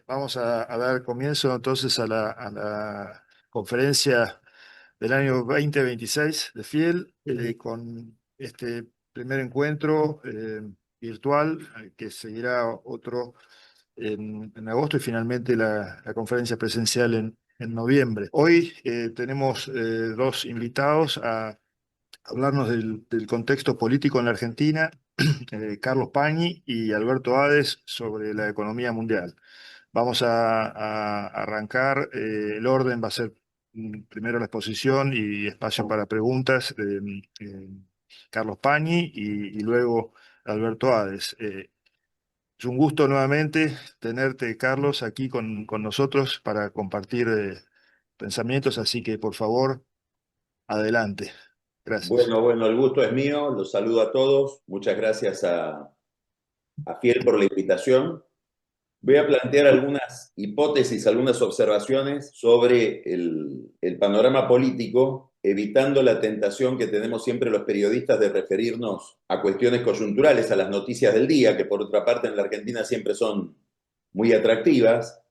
Vamos a dar comienzo entonces a la conferencia del año 2026 de FIEL, con este primer encuentro virtual, que seguirá otro en agosto y finalmente la conferencia presencial en noviembre. Hoy tenemos dos invitados a hablarnos del contexto político en la Argentina, Carlos Pañi y Alberto Hades sobre la economía mundial. Vamos a arrancar, el orden va a ser primero la exposición y espacio para preguntas de Carlos Pañi y luego Alberto Hades. Es un gusto nuevamente tenerte, Carlos, aquí con nosotros para compartir pensamientos, así que por favor, adelante. Gracias. Bueno, el gusto es mío, los saludo a todos, muchas gracias a Fiel por la invitación. Voy a plantear algunas hipótesis, algunas observaciones sobre el panorama político, evitando la tentación que tenemos siempre los periodistas de referirnos a cuestiones coyunturales, a las noticias del día, que por otra parte en la Argentina siempre son muy atractivas.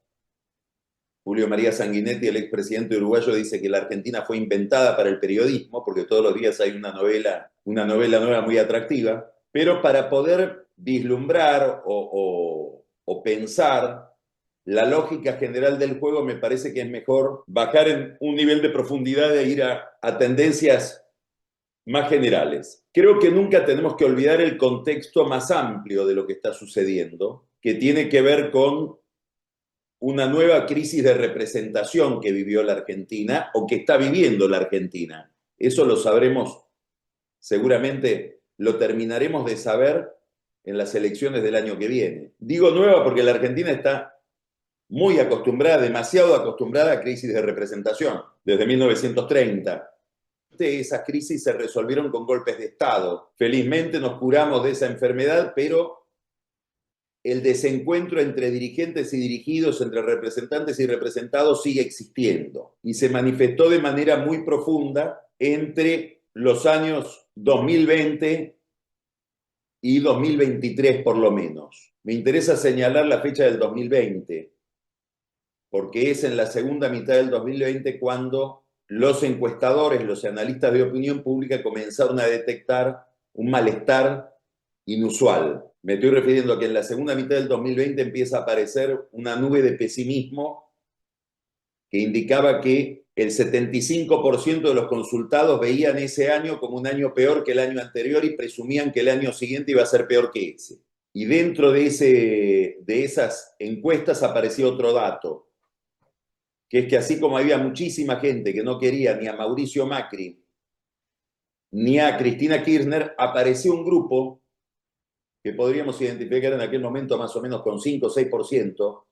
Julio María Sanguinetti, el expresidente uruguayo, dice que la Argentina fue inventada para el periodismo, porque todos los días hay una novela nueva muy atractiva, pero para poder vislumbrar o pensar la lógica general del juego, me parece que es mejor bajar en un nivel de profundidad e ir a tendencias más generales. Creo que nunca tenemos que olvidar el contexto más amplio de lo que está sucediendo, que tiene que ver con una nueva crisis de representación que vivió la Argentina o que está viviendo la Argentina. Eso lo sabremos, seguramente lo terminaremos de saber en las elecciones del año que viene. Digo nueva porque la Argentina está muy acostumbrada, demasiado acostumbrada a crisis de representación, desde 1930. Esas crisis se resolvieron con golpes de Estado. Felizmente nos curamos de esa enfermedad, pero el desencuentro entre dirigentes y dirigidos, entre representantes y representados sigue existiendo y se manifestó de manera muy profunda entre los años 2020 y 2023 por lo menos. Me interesa señalar la fecha del 2020 porque es en la segunda mitad del 2020 cuando los encuestadores, los analistas de opinión pública comenzaron a detectar un malestar inusual. Me estoy refiriendo a que en la segunda mitad del 2020 empieza a aparecer una nube de pesimismo que indicaba que el 75% de los consultados veían ese año como un año peor que el año anterior y presumían que el año siguiente iba a ser peor que ese. Y dentro de esas encuestas apareció otro dato, que es que así como había muchísima gente que no quería ni a Mauricio Macri ni a Cristina Kirchner, apareció un grupo que podríamos identificar en aquel momento más o menos con 5 o 6%,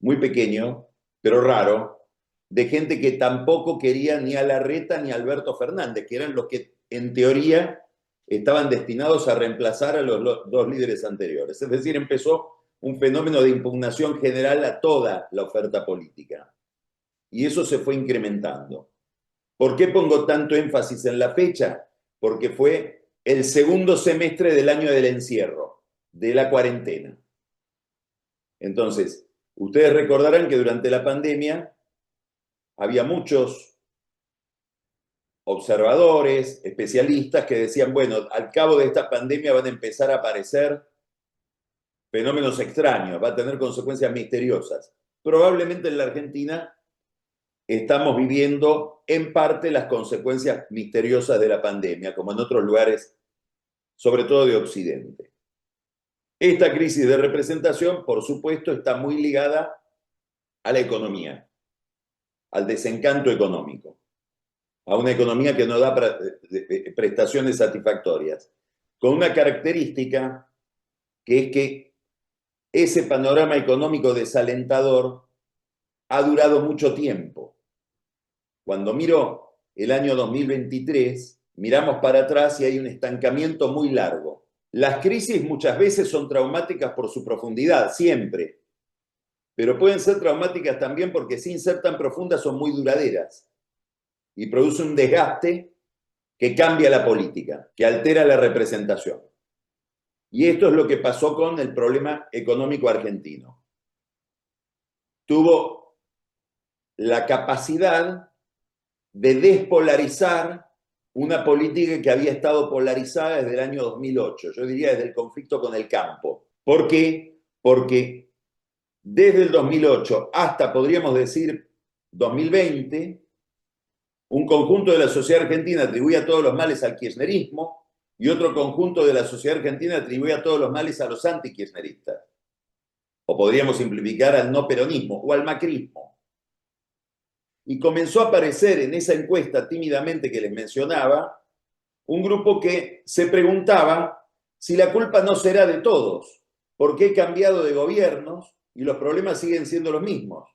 muy pequeño, pero raro, de gente que tampoco quería ni a Larreta ni a Alberto Fernández, que eran los que en teoría estaban destinados a reemplazar a los dos líderes anteriores. Es decir, empezó un fenómeno de impugnación general a toda la oferta política. Y eso se fue incrementando. ¿Por qué pongo tanto énfasis en la fecha? Porque fue el segundo semestre del año del encierro, de la cuarentena. Entonces, ustedes recordarán que durante la pandemia había muchos observadores, especialistas que decían, bueno, al cabo de esta pandemia van a empezar a aparecer fenómenos extraños, va a tener consecuencias misteriosas. Probablemente en la Argentina estamos viviendo en parte las consecuencias misteriosas de la pandemia, como en otros lugares, sobre todo de Occidente. Esta crisis de representación, por supuesto, está muy ligada a la economía, al desencanto económico, a una economía que no da prestaciones satisfactorias, con una característica que es que ese panorama económico desalentador ha durado mucho tiempo. Cuando miro el año 2023, miramos para atrás y hay un estancamiento muy largo. Las crisis muchas veces son traumáticas por su profundidad, siempre, pero pueden ser traumáticas también porque sin ser tan profundas son muy duraderas y produce un desgaste que cambia la política, que altera la representación. Y esto es lo que pasó con el problema económico argentino. tuvo la capacidad de despolarizar una política que había estado polarizada desde el año 2008, yo diría desde el conflicto con el campo. ¿Por qué? Porque desde el 2008 hasta, podríamos decir, 2020, un conjunto de la sociedad argentina atribuía todos los males al kirchnerismo y otro conjunto de la sociedad argentina atribuía todos los males a los antikirchneristas. O podríamos simplificar al no peronismo o al macrismo. Y comenzó a aparecer en esa encuesta tímidamente que les mencionaba, un grupo que se preguntaba si la culpa no será de todos, porque he cambiado de gobiernos y los problemas siguen siendo los mismos.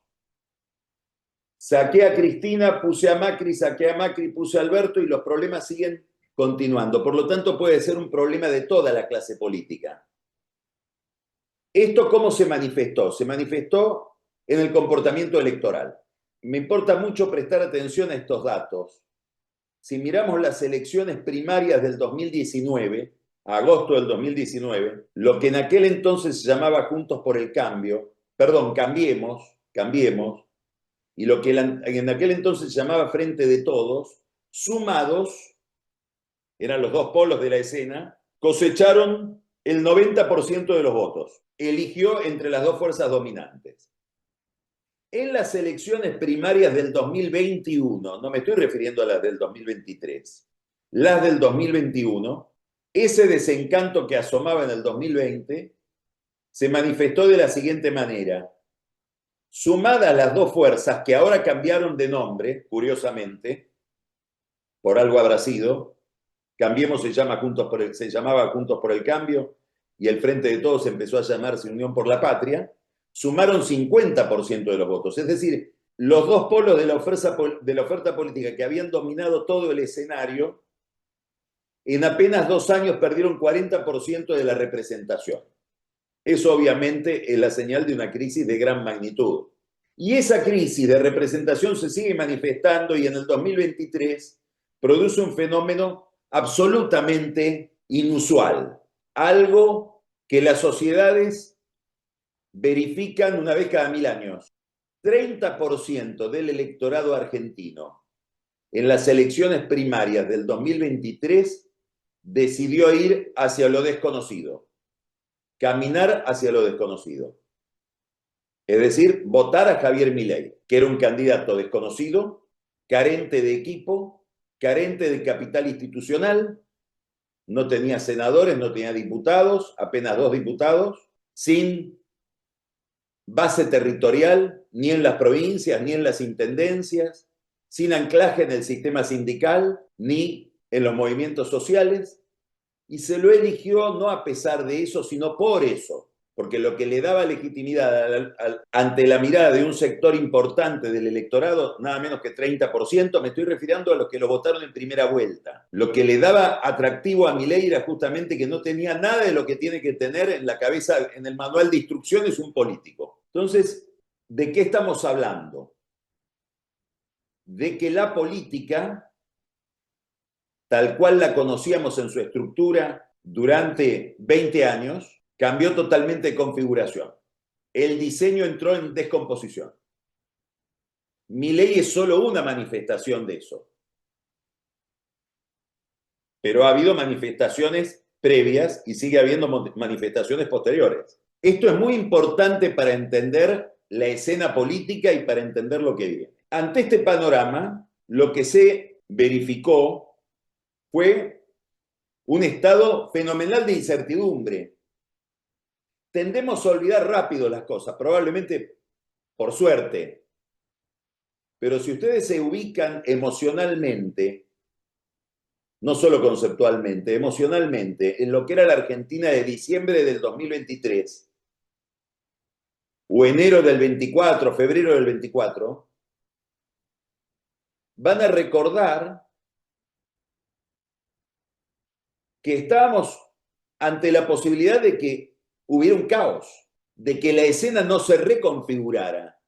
Saqué a Cristina, puse a Macri, saqué a Macri, puse a Alberto y los problemas siguen continuando. Por lo tanto, puede ser un problema de toda la clase política. ¿Esto cómo se manifestó? Se manifestó en el comportamiento electoral. Me importa mucho prestar atención a estos datos. Si miramos las elecciones primarias del 2019, a agosto del 2019, lo que en aquel entonces se llamaba Juntos por el Cambio, perdón, Cambiemos, y lo que en aquel entonces se llamaba Frente de Todos, sumados, eran los dos polos de la escena, cosecharon el 90% de los votos. Eligió entre las dos fuerzas dominantes. En las elecciones primarias del 2021, no me estoy refiriendo a las del 2023, las del 2021, ese desencanto que asomaba en el 2020 se manifestó de la siguiente manera. Sumadas las dos fuerzas que ahora cambiaron de nombre, curiosamente, por algo habrá sido, Cambiemos se llamaba Juntos por el Cambio y el Frente de Todos empezó a llamarse Unión por la Patria, sumaron 50% de los votos. Es decir, los dos polos de la oferta política que habían dominado todo el escenario, en apenas 2 años perdieron 40% de la representación. Eso obviamente es la señal de una crisis de gran magnitud. Y esa crisis de representación se sigue manifestando y en el 2023 produce un fenómeno absolutamente inusual. Algo que las sociedades verifican una vez cada 1000 años. 30% del electorado argentino en las elecciones primarias del 2023 decidió ir hacia lo desconocido, caminar hacia lo desconocido. Es decir, votar a Javier Milei, que era un candidato desconocido, carente de equipo, carente de capital institucional, no tenía senadores, no tenía diputados, apenas 2 diputados, sin base territorial, ni en las provincias, ni en las intendencias, sin anclaje en el sistema sindical, ni en los movimientos sociales, y se lo eligió no a pesar de eso, sino por eso, porque lo que le daba legitimidad ante la mirada de un sector importante del electorado, nada menos que 30%, me estoy refiriendo a los que lo votaron en primera vuelta. Lo que le daba atractivo a Milei era justamente que no tenía nada de lo que tiene que tener en la cabeza, en el manual de instrucciones, un político. Entonces, ¿de qué estamos hablando? De que la política, tal cual la conocíamos en su estructura durante 20 años, cambió totalmente de configuración. El diseño entró en descomposición. Milei es solo una manifestación de eso. Pero ha habido manifestaciones previas y sigue habiendo manifestaciones posteriores. Esto es muy importante para entender la escena política y para entender lo que viene. Ante este panorama, lo que se verificó fue un estado fenomenal de incertidumbre. Tendemos a olvidar rápido las cosas, probablemente por suerte. Pero si ustedes se ubican emocionalmente, no solo conceptualmente, emocionalmente, en lo que era la Argentina de diciembre del 2023, o enero del 24, febrero del 24, van a recordar que estábamos ante la posibilidad de que hubiera un caos, de que la escena no se reconfigurara.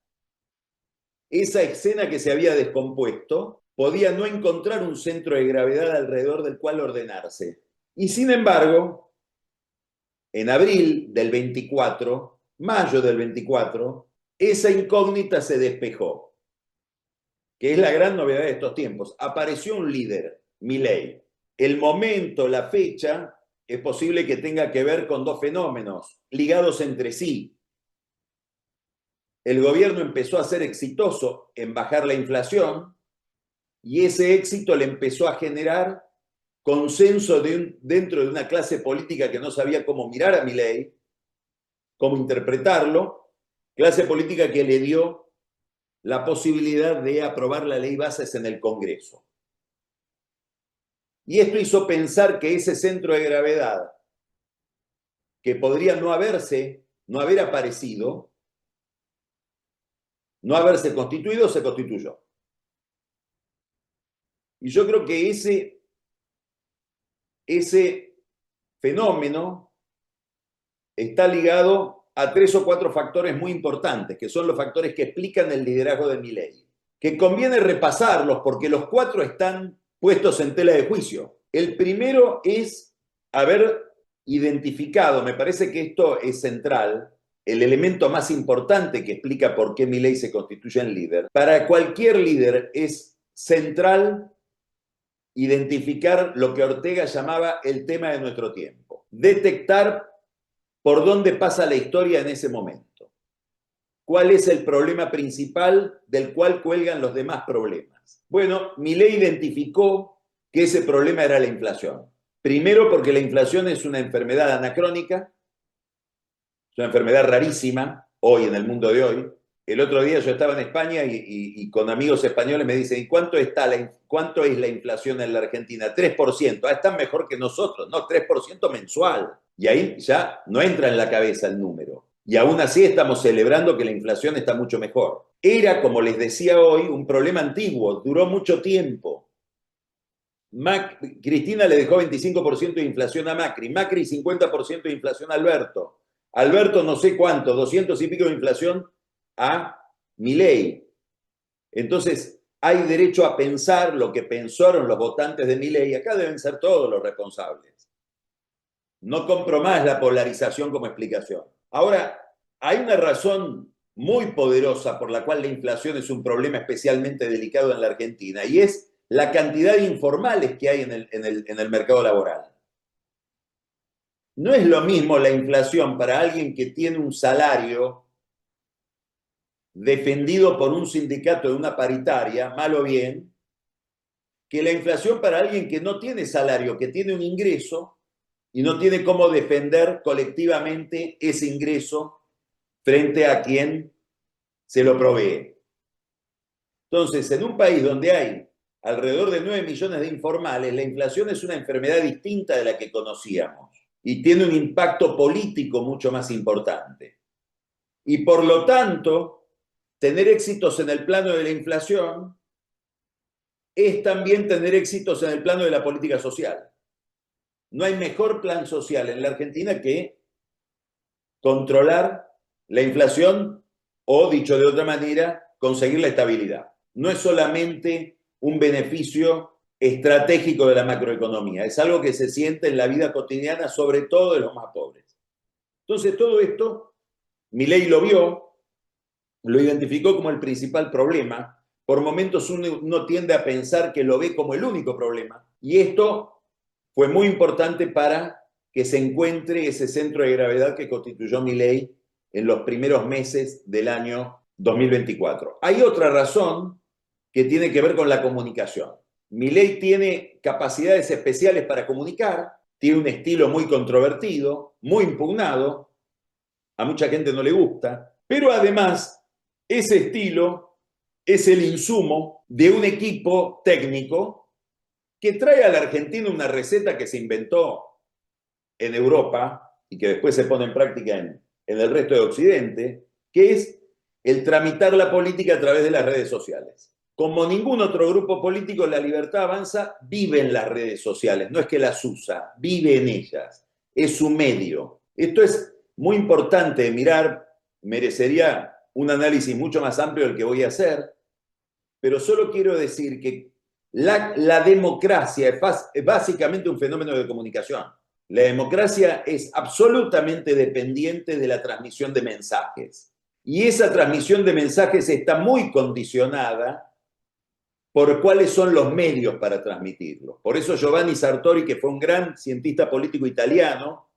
Esa escena que se había descompuesto podía no encontrar un centro de gravedad alrededor del cual ordenarse. Y sin embargo, en abril del 24, mayo del 24, esa incógnita se despejó, que es la gran novedad de estos tiempos. Apareció un líder, Milei. El momento, la fecha, es posible que tenga que ver con dos fenómenos ligados entre sí. El gobierno empezó a ser exitoso en bajar la inflación y ese éxito le empezó a generar consenso dentro de una clase política que no sabía cómo mirar a Milei, cómo interpretarlo, clase política que le dio la posibilidad de aprobar la ley bases en el Congreso. Y esto hizo pensar que ese centro de gravedad, que podría no haber aparecido, no haberse constituido, se constituyó. Y yo creo que ese fenómeno está ligado a 3 o 4 factores muy importantes, que son los factores que explican el liderazgo de Milei, que conviene repasarlos porque los 4 están puestos en tela de juicio. El primero es haber identificado, me parece que esto es central, el elemento más importante que explica por qué Milei se constituye en líder. Para cualquier líder es central identificar lo que Ortega llamaba el tema de nuestro tiempo. Detectar por dónde pasa la historia en ese momento. ¿Cuál es el problema principal del cual cuelgan los demás problemas? Bueno, Milei identificó que ese problema era la inflación. Primero porque la inflación es una enfermedad anacrónica, es una enfermedad rarísima hoy en el mundo de hoy. El otro día yo estaba en España y con amigos españoles me dicen, ¿y cuánto es la inflación en la Argentina? 3%. Ah, están mejor que nosotros. No, 3% mensual. Y ahí ya no entra en la cabeza el número. Y aún así estamos celebrando que la inflación está mucho mejor. Era, como les decía hoy, un problema antiguo. Duró mucho tiempo. Cristina le dejó 25% de inflación a Macri. Macri 50% de inflación a Alberto. Alberto no sé cuánto, 200 y pico de inflación a Milei. Entonces, hay derecho a pensar lo que pensaron los votantes de Milei. Acá deben ser todos los responsables. No compro más la polarización como explicación. Ahora, hay una razón muy poderosa por la cual la inflación es un problema especialmente delicado en la Argentina, y es la cantidad de informales que hay en el mercado laboral. No es lo mismo la inflación para alguien que tiene un salario defendido por un sindicato de una paritaria, mal o bien, que la inflación para alguien que no tiene salario, que tiene un ingreso y no tiene cómo defender colectivamente ese ingreso frente a quien se lo provee. Entonces, en un país donde hay alrededor de 9 millones de informales, la inflación es una enfermedad distinta de la que conocíamos y tiene un impacto político mucho más importante. Y por lo tanto, tener éxitos en el plano de la inflación es también tener éxitos en el plano de la política social. No hay mejor plan social en la Argentina que controlar la inflación o, dicho de otra manera, conseguir la estabilidad. No es solamente un beneficio estratégico de la macroeconomía, es algo que se siente en la vida cotidiana, sobre todo de los más pobres. Entonces, todo esto, Milei lo vio, lo identificó como el principal problema. Por momentos uno tiende a pensar que lo ve como el único problema. Y esto fue muy importante para que se encuentre ese centro de gravedad que constituyó Milei en los primeros meses del año 2024. Hay otra razón que tiene que ver con la comunicación. Milei tiene capacidades especiales para comunicar, tiene un estilo muy controvertido, muy impugnado, a mucha gente no le gusta, pero además ese estilo es el insumo de un equipo técnico que trae a la Argentina una receta que se inventó en Europa y que después se pone en práctica en el resto de Occidente, que es el tramitar la política a través de las redes sociales. Como ningún otro grupo político, La Libertad Avanza vive en las redes sociales, no es que las usa, vive en ellas, es su medio. Esto es muy importante de mirar, merecería un análisis mucho más amplio del que voy a hacer, pero solo quiero decir que la democracia es básicamente un fenómeno de comunicación. La democracia es absolutamente dependiente de la transmisión de mensajes. Y esa transmisión de mensajes está muy condicionada por cuáles son los medios para transmitirlos. Por eso Giovanni Sartori, que fue un gran cientista político italiano,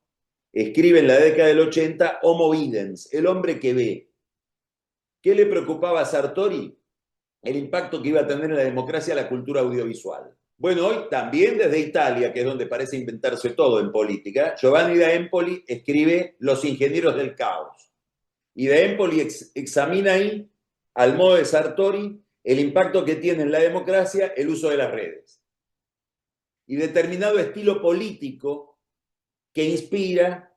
escribe en la década del 80 Homo Videns, el hombre que ve. ¿Qué le preocupaba a Sartori? El impacto que iba a tener en la democracia la cultura audiovisual. Bueno, hoy también desde Italia, que es donde parece inventarse todo en política, Giovanni da Empoli escribe Los ingenieros del caos. Y da Empoli examina ahí, al modo de Sartori, el impacto que tiene en la democracia el uso de las redes. Y determinado estilo político que inspira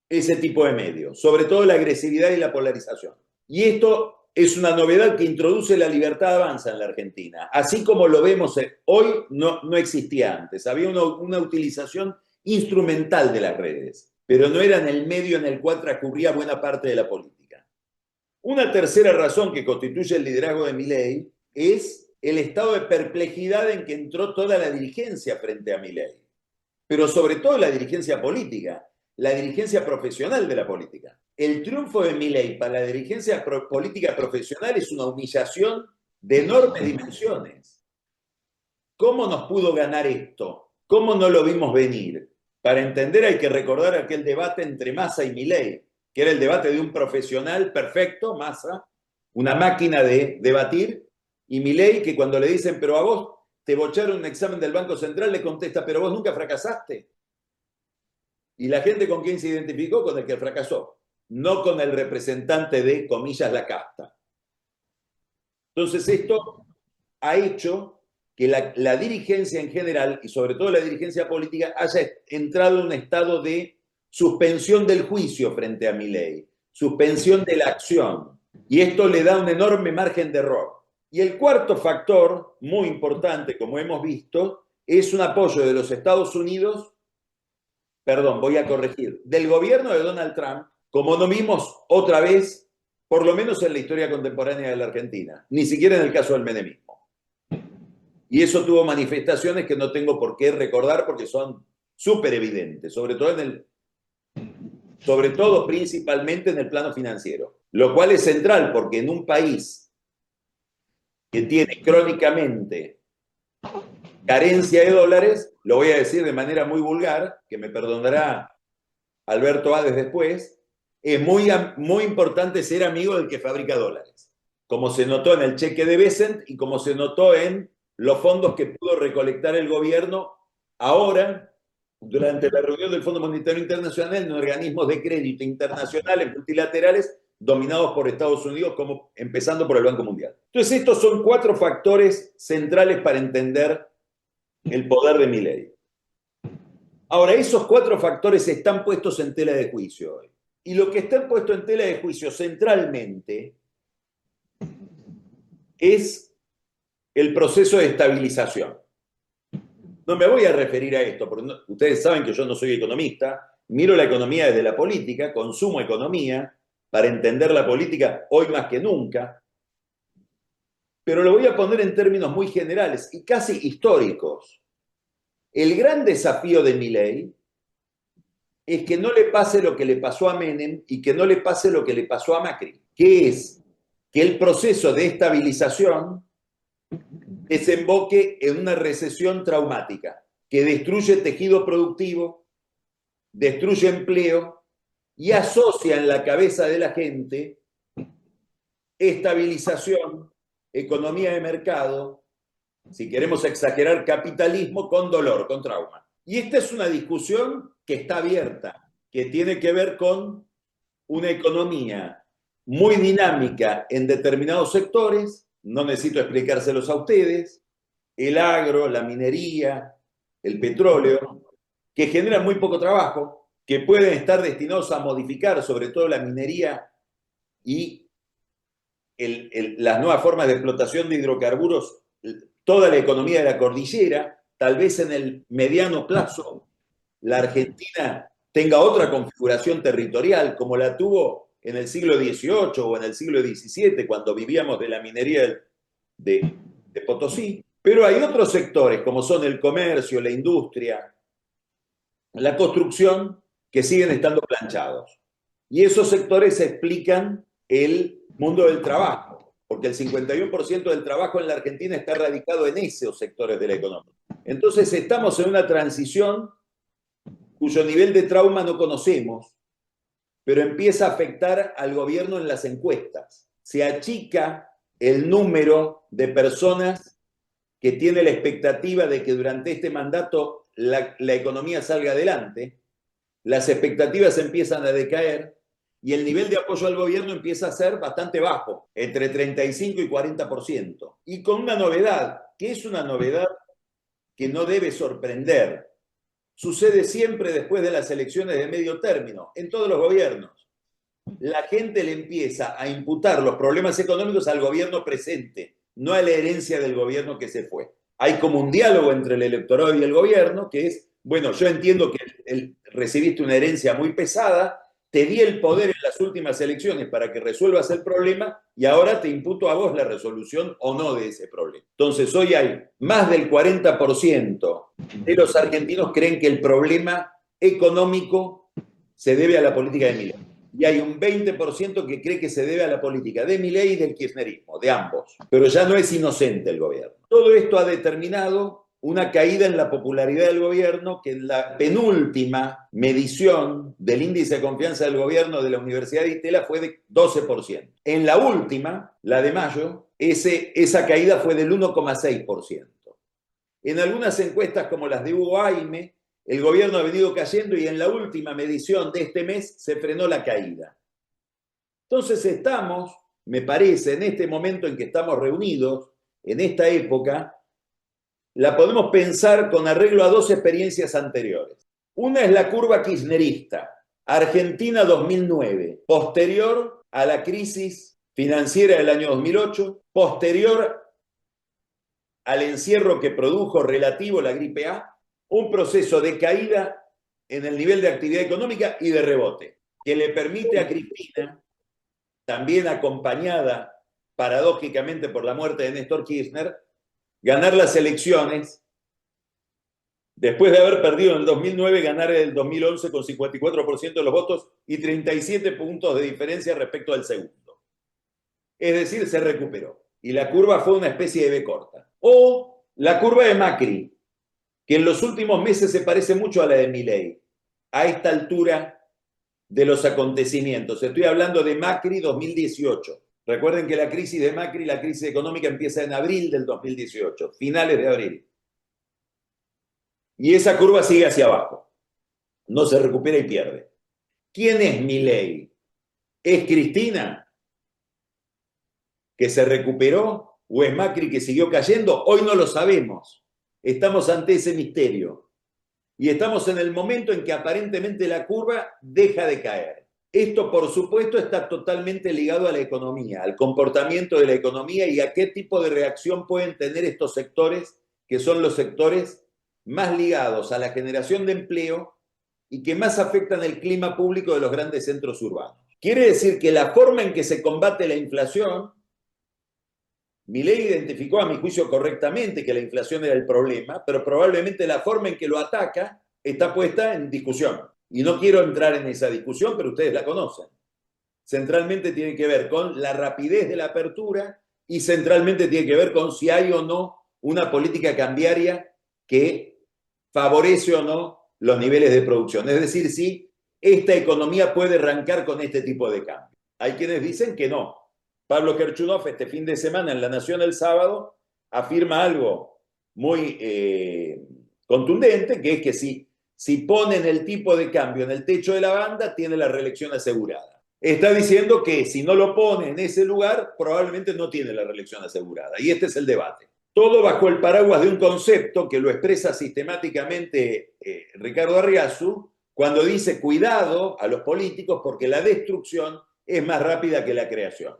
ese tipo de medios, sobre todo la agresividad y la polarización. Y esto es una novedad que introduce la libertad avanza en la Argentina. Así como lo vemos hoy, no existía antes. Había una utilización instrumental de las redes, pero no eran el medio en el cual transcurría buena parte de la política. Una tercera razón que constituye el liderazgo de Milei es el estado de perplejidad en que entró toda la dirigencia frente a Milei, pero sobre todo la dirigencia política, la dirigencia profesional de la política. El triunfo de Milei para la dirigencia política profesional es una humillación de enormes dimensiones. ¿Cómo nos pudo ganar esto? ¿Cómo no lo vimos venir? Para entender hay que recordar aquel debate entre Massa y Milei, que era el debate de un profesional perfecto, Massa, una máquina de debatir, y Milei, que cuando le dicen, pero a vos te bocharon un examen del Banco Central, le contesta, pero vos nunca fracasaste. Y la gente con quién se identificó, con el que fracasó, no con el representante de, comillas, la casta. Entonces esto ha hecho que la dirigencia en general, y sobre todo la dirigencia política, haya entrado en un estado de suspensión del juicio frente a Milei, suspensión de la acción, y esto le da un enorme margen de error. Y el cuarto factor, muy importante, como hemos visto, es un apoyo de los Estados Unidos, voy a corregir, del gobierno de Donald Trump, como no vimos otra vez, por lo menos en la historia contemporánea de la Argentina, ni siquiera en el caso del menemismo. Y eso tuvo manifestaciones que no tengo por qué recordar porque son súper evidentes, sobre todo principalmente en el plano financiero, lo cual es central porque en un país que tiene crónicamente carencia de dólares, lo voy a decir de manera muy vulgar, que me perdonará Alberto Hades después, es muy importante ser amigo del que fabrica dólares, como se notó en el cheque de Bessent y como se notó en los fondos que pudo recolectar el gobierno ahora, durante la reunión del Fondo Monetario Internacional, en organismos de crédito internacionales multilaterales dominados por Estados Unidos, empezando por el Banco Mundial. Entonces, estos son 4 factores centrales para entender el poder de Milei. Ahora, esos 4 factores están puestos en tela de juicio hoy. Y lo que está puesto en tela de juicio centralmente es el proceso de estabilización. No me voy a referir a esto, porque ustedes saben que yo no soy economista, miro la economía desde la política, consumo economía para entender la política hoy más que nunca, pero lo voy a poner en términos muy generales y casi históricos. El gran desafío de Milei es que no le pase lo que le pasó a Menem y que no le pase lo que le pasó a Macri, que es que el proceso de estabilización desemboque en una recesión traumática que destruye tejido productivo, destruye empleo y asocia en la cabeza de la gente estabilización, economía de mercado, si queremos exagerar, capitalismo con dolor, con trauma. Y esta es una discusión que está abierta, que tiene que ver con una economía muy dinámica en determinados sectores, no necesito explicárselos a ustedes, el agro, la minería, el petróleo, que generan muy poco trabajo, que pueden estar destinados a modificar sobre todo la minería y las nuevas formas de explotación de hidrocarburos, toda la economía de la cordillera. Tal vez en el mediano plazo la Argentina tenga otra configuración territorial como la tuvo en el siglo XVIII o en el siglo XVII, cuando vivíamos de la minería de Potosí. Pero hay otros sectores, como son el comercio, la industria, la construcción, que siguen estando planchados. Y esos sectores explican el mundo del trabajo, porque el 51% del trabajo en la Argentina está radicado en esos sectores de la economía. Entonces estamos en una transición cuyo nivel de trauma no conocemos, pero empieza a afectar al gobierno en las encuestas. Se achica el número de personas que tiene la expectativa de que durante este mandato la economía salga adelante, las expectativas empiezan a decaer y el nivel de apoyo al gobierno empieza a ser bastante bajo, entre 35 y 40%. Y con una novedad, que es una novedad que no debe sorprender. Sucede siempre después de las elecciones de medio término, en todos los gobiernos. La gente le empieza a imputar los problemas económicos al gobierno presente, no a la herencia del gobierno que se fue. Hay como un diálogo entre el electorado y el gobierno que es, bueno, yo entiendo que recibiste una herencia muy pesada, te di el poder en las últimas elecciones para que resuelvas el problema y ahora te imputo a vos la resolución o no de ese problema. Entonces, hoy hay más del 40% de los argentinos creen que el problema económico se debe a la política de Milei. Y hay un 20% que cree que se debe a la política de Milei y del kirchnerismo, de ambos. Pero ya no es inocente el gobierno. Todo esto ha determinado una caída en la popularidad del gobierno que en la penúltima medición del índice de confianza del gobierno de la Universidad de Itela fue de 12%. En la última, la de mayo, esa caída fue del 1,6%. En algunas encuestas como las de Hugo Aime, el gobierno ha venido cayendo y en la última medición de este mes se frenó la caída. Entonces estamos, me parece, en este momento en que estamos reunidos, en esta época, la podemos pensar con arreglo a dos experiencias anteriores. Una es la curva kirchnerista, Argentina 2009, posterior a la crisis financiera del año 2008, posterior al encierro que produjo relativo la gripe A, un proceso de caída en el nivel de actividad económica y de rebote, que le permite a Cristina, también acompañada paradójicamente por la muerte de Néstor Kirchner, ganar las elecciones, después de haber perdido en el 2009, ganar en el 2011 con 54% de los votos y 37 puntos de diferencia respecto al segundo. Es decir, se recuperó. Y la curva fue una especie de B corta. O la curva de Macri, que en los últimos meses se parece mucho a la de Milei, a esta altura de los acontecimientos. Estoy hablando de Macri 2018. Recuerden que la crisis de Macri, la crisis económica, empieza en abril del 2018, finales de abril. Y esa curva sigue hacia abajo. No se recupera y pierde. ¿Quién es Milei? ¿Es Cristina, que se recuperó? ¿O es Macri, que siguió cayendo? Hoy no lo sabemos. Estamos ante ese misterio. Y estamos en el momento en que aparentemente la curva deja de caer. Esto, por supuesto, está totalmente ligado a la economía, al comportamiento de la economía y a qué tipo de reacción pueden tener estos sectores, que son los sectores más ligados a la generación de empleo y que más afectan el clima público de los grandes centros urbanos. Quiere decir que la forma en que se combate la inflación, Milei identificó, a mi juicio, correctamente que la inflación era el problema, pero probablemente la forma en que lo ataca está puesta en discusión. Y no quiero entrar en esa discusión, pero ustedes la conocen. Centralmente tiene que ver con la rapidez de la apertura y centralmente tiene que ver con si hay o no una política cambiaria que favorece o no los niveles de producción. Es decir, si esta economía puede arrancar con este tipo de cambio. Hay quienes dicen que no. Pablo Kerchunov este fin de semana en La Nación el sábado afirma algo muy contundente, que es que si ponen el tipo de cambio en el techo de la banda, tiene la reelección asegurada. Está diciendo que si no lo pone en ese lugar, probablemente no tiene la reelección asegurada. Y este es el debate. Todo bajo el paraguas de un concepto que lo expresa sistemáticamente Ricardo Arriazu, cuando dice cuidado a los políticos porque la destrucción es más rápida que la creación.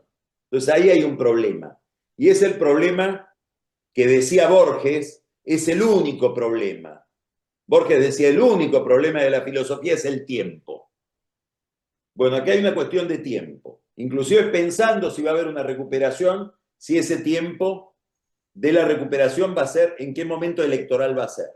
Entonces ahí hay un problema. Y es el problema que decía Borges, es el único problema. Borges decía, el único problema de la filosofía es el tiempo. Bueno, aquí hay una cuestión de tiempo. Inclusive pensando si va a haber una recuperación, si ese tiempo de la recuperación va a ser, en qué momento electoral va a ser.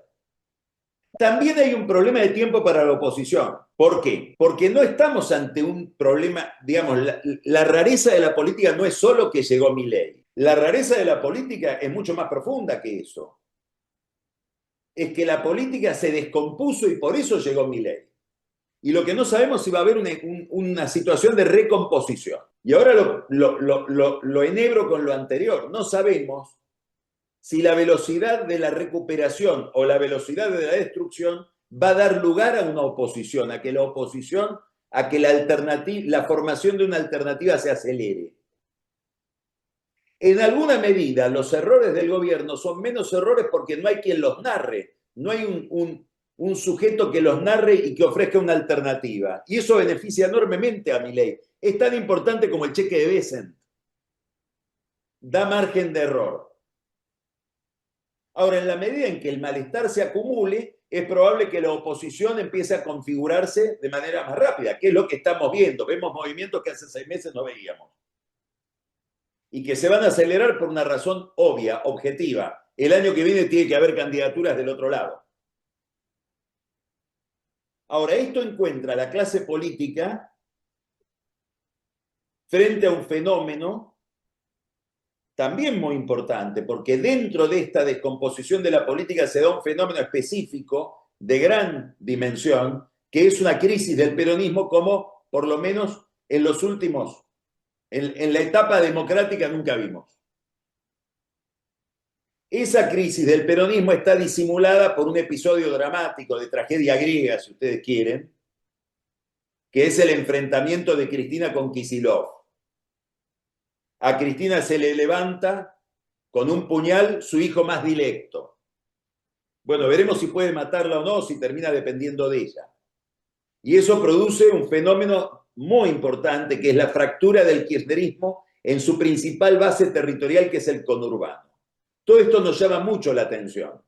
También hay un problema de tiempo para la oposición. ¿Por qué? Porque no estamos ante un problema, digamos, la rareza de la política no es solo que llegó Milei. La rareza de la política es mucho más profunda que eso. Es que la política se descompuso y por eso llegó Milei. Y lo que no sabemos es si va a haber una situación de recomposición. Y ahora lo enhebro con lo anterior. No sabemos si la velocidad de la recuperación o la velocidad de la destrucción va a dar lugar a una oposición, a que la oposición, a que la formación de una alternativa se acelere. En alguna medida, los errores del gobierno son menos errores porque no hay quien los narre, no hay un sujeto que los narre y que ofrezca una alternativa. Y eso beneficia enormemente a Milei. Es tan importante como el cheque de Bessent. Da margen de error. Ahora, en la medida en que el malestar se acumule, es probable que la oposición empiece a configurarse de manera más rápida, que es lo que estamos viendo. Vemos movimientos que hace 6 meses no veíamos. Y que se van a acelerar por una razón obvia, objetiva. El año que viene tiene que haber candidaturas del otro lado. Ahora, esto encuentra a la clase política frente a un fenómeno también muy importante, porque dentro de esta descomposición de la política se da un fenómeno específico de gran dimensión, que es una crisis del peronismo como por lo menos en los últimos, en la etapa democrática nunca vimos. Esa crisis del peronismo está disimulada por un episodio dramático de tragedia griega, si ustedes quieren, que es el enfrentamiento de Cristina con Kicillof. A Cristina se le levanta con un puñal su hijo más dilecto. Bueno, veremos si puede matarla o no, si termina dependiendo de ella. Y eso produce un fenómeno muy importante, que es la fractura del kirchnerismo en su principal base territorial, que es el conurbano. Todo esto nos llama mucho la atención.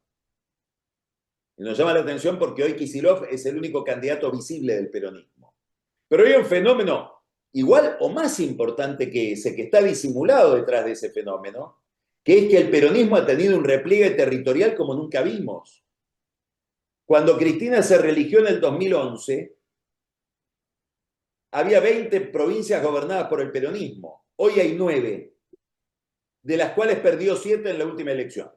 Y nos llama la atención porque hoy Kicillof es el único candidato visible del peronismo. Pero hay un fenómeno igual o más importante que ese, que está disimulado detrás de ese fenómeno, que es que el peronismo ha tenido un repliegue territorial como nunca vimos. Cuando Cristina se religió en el 2011, había 20 provincias gobernadas por el peronismo. Hoy hay 9, de las cuales perdió 7 en la última elección.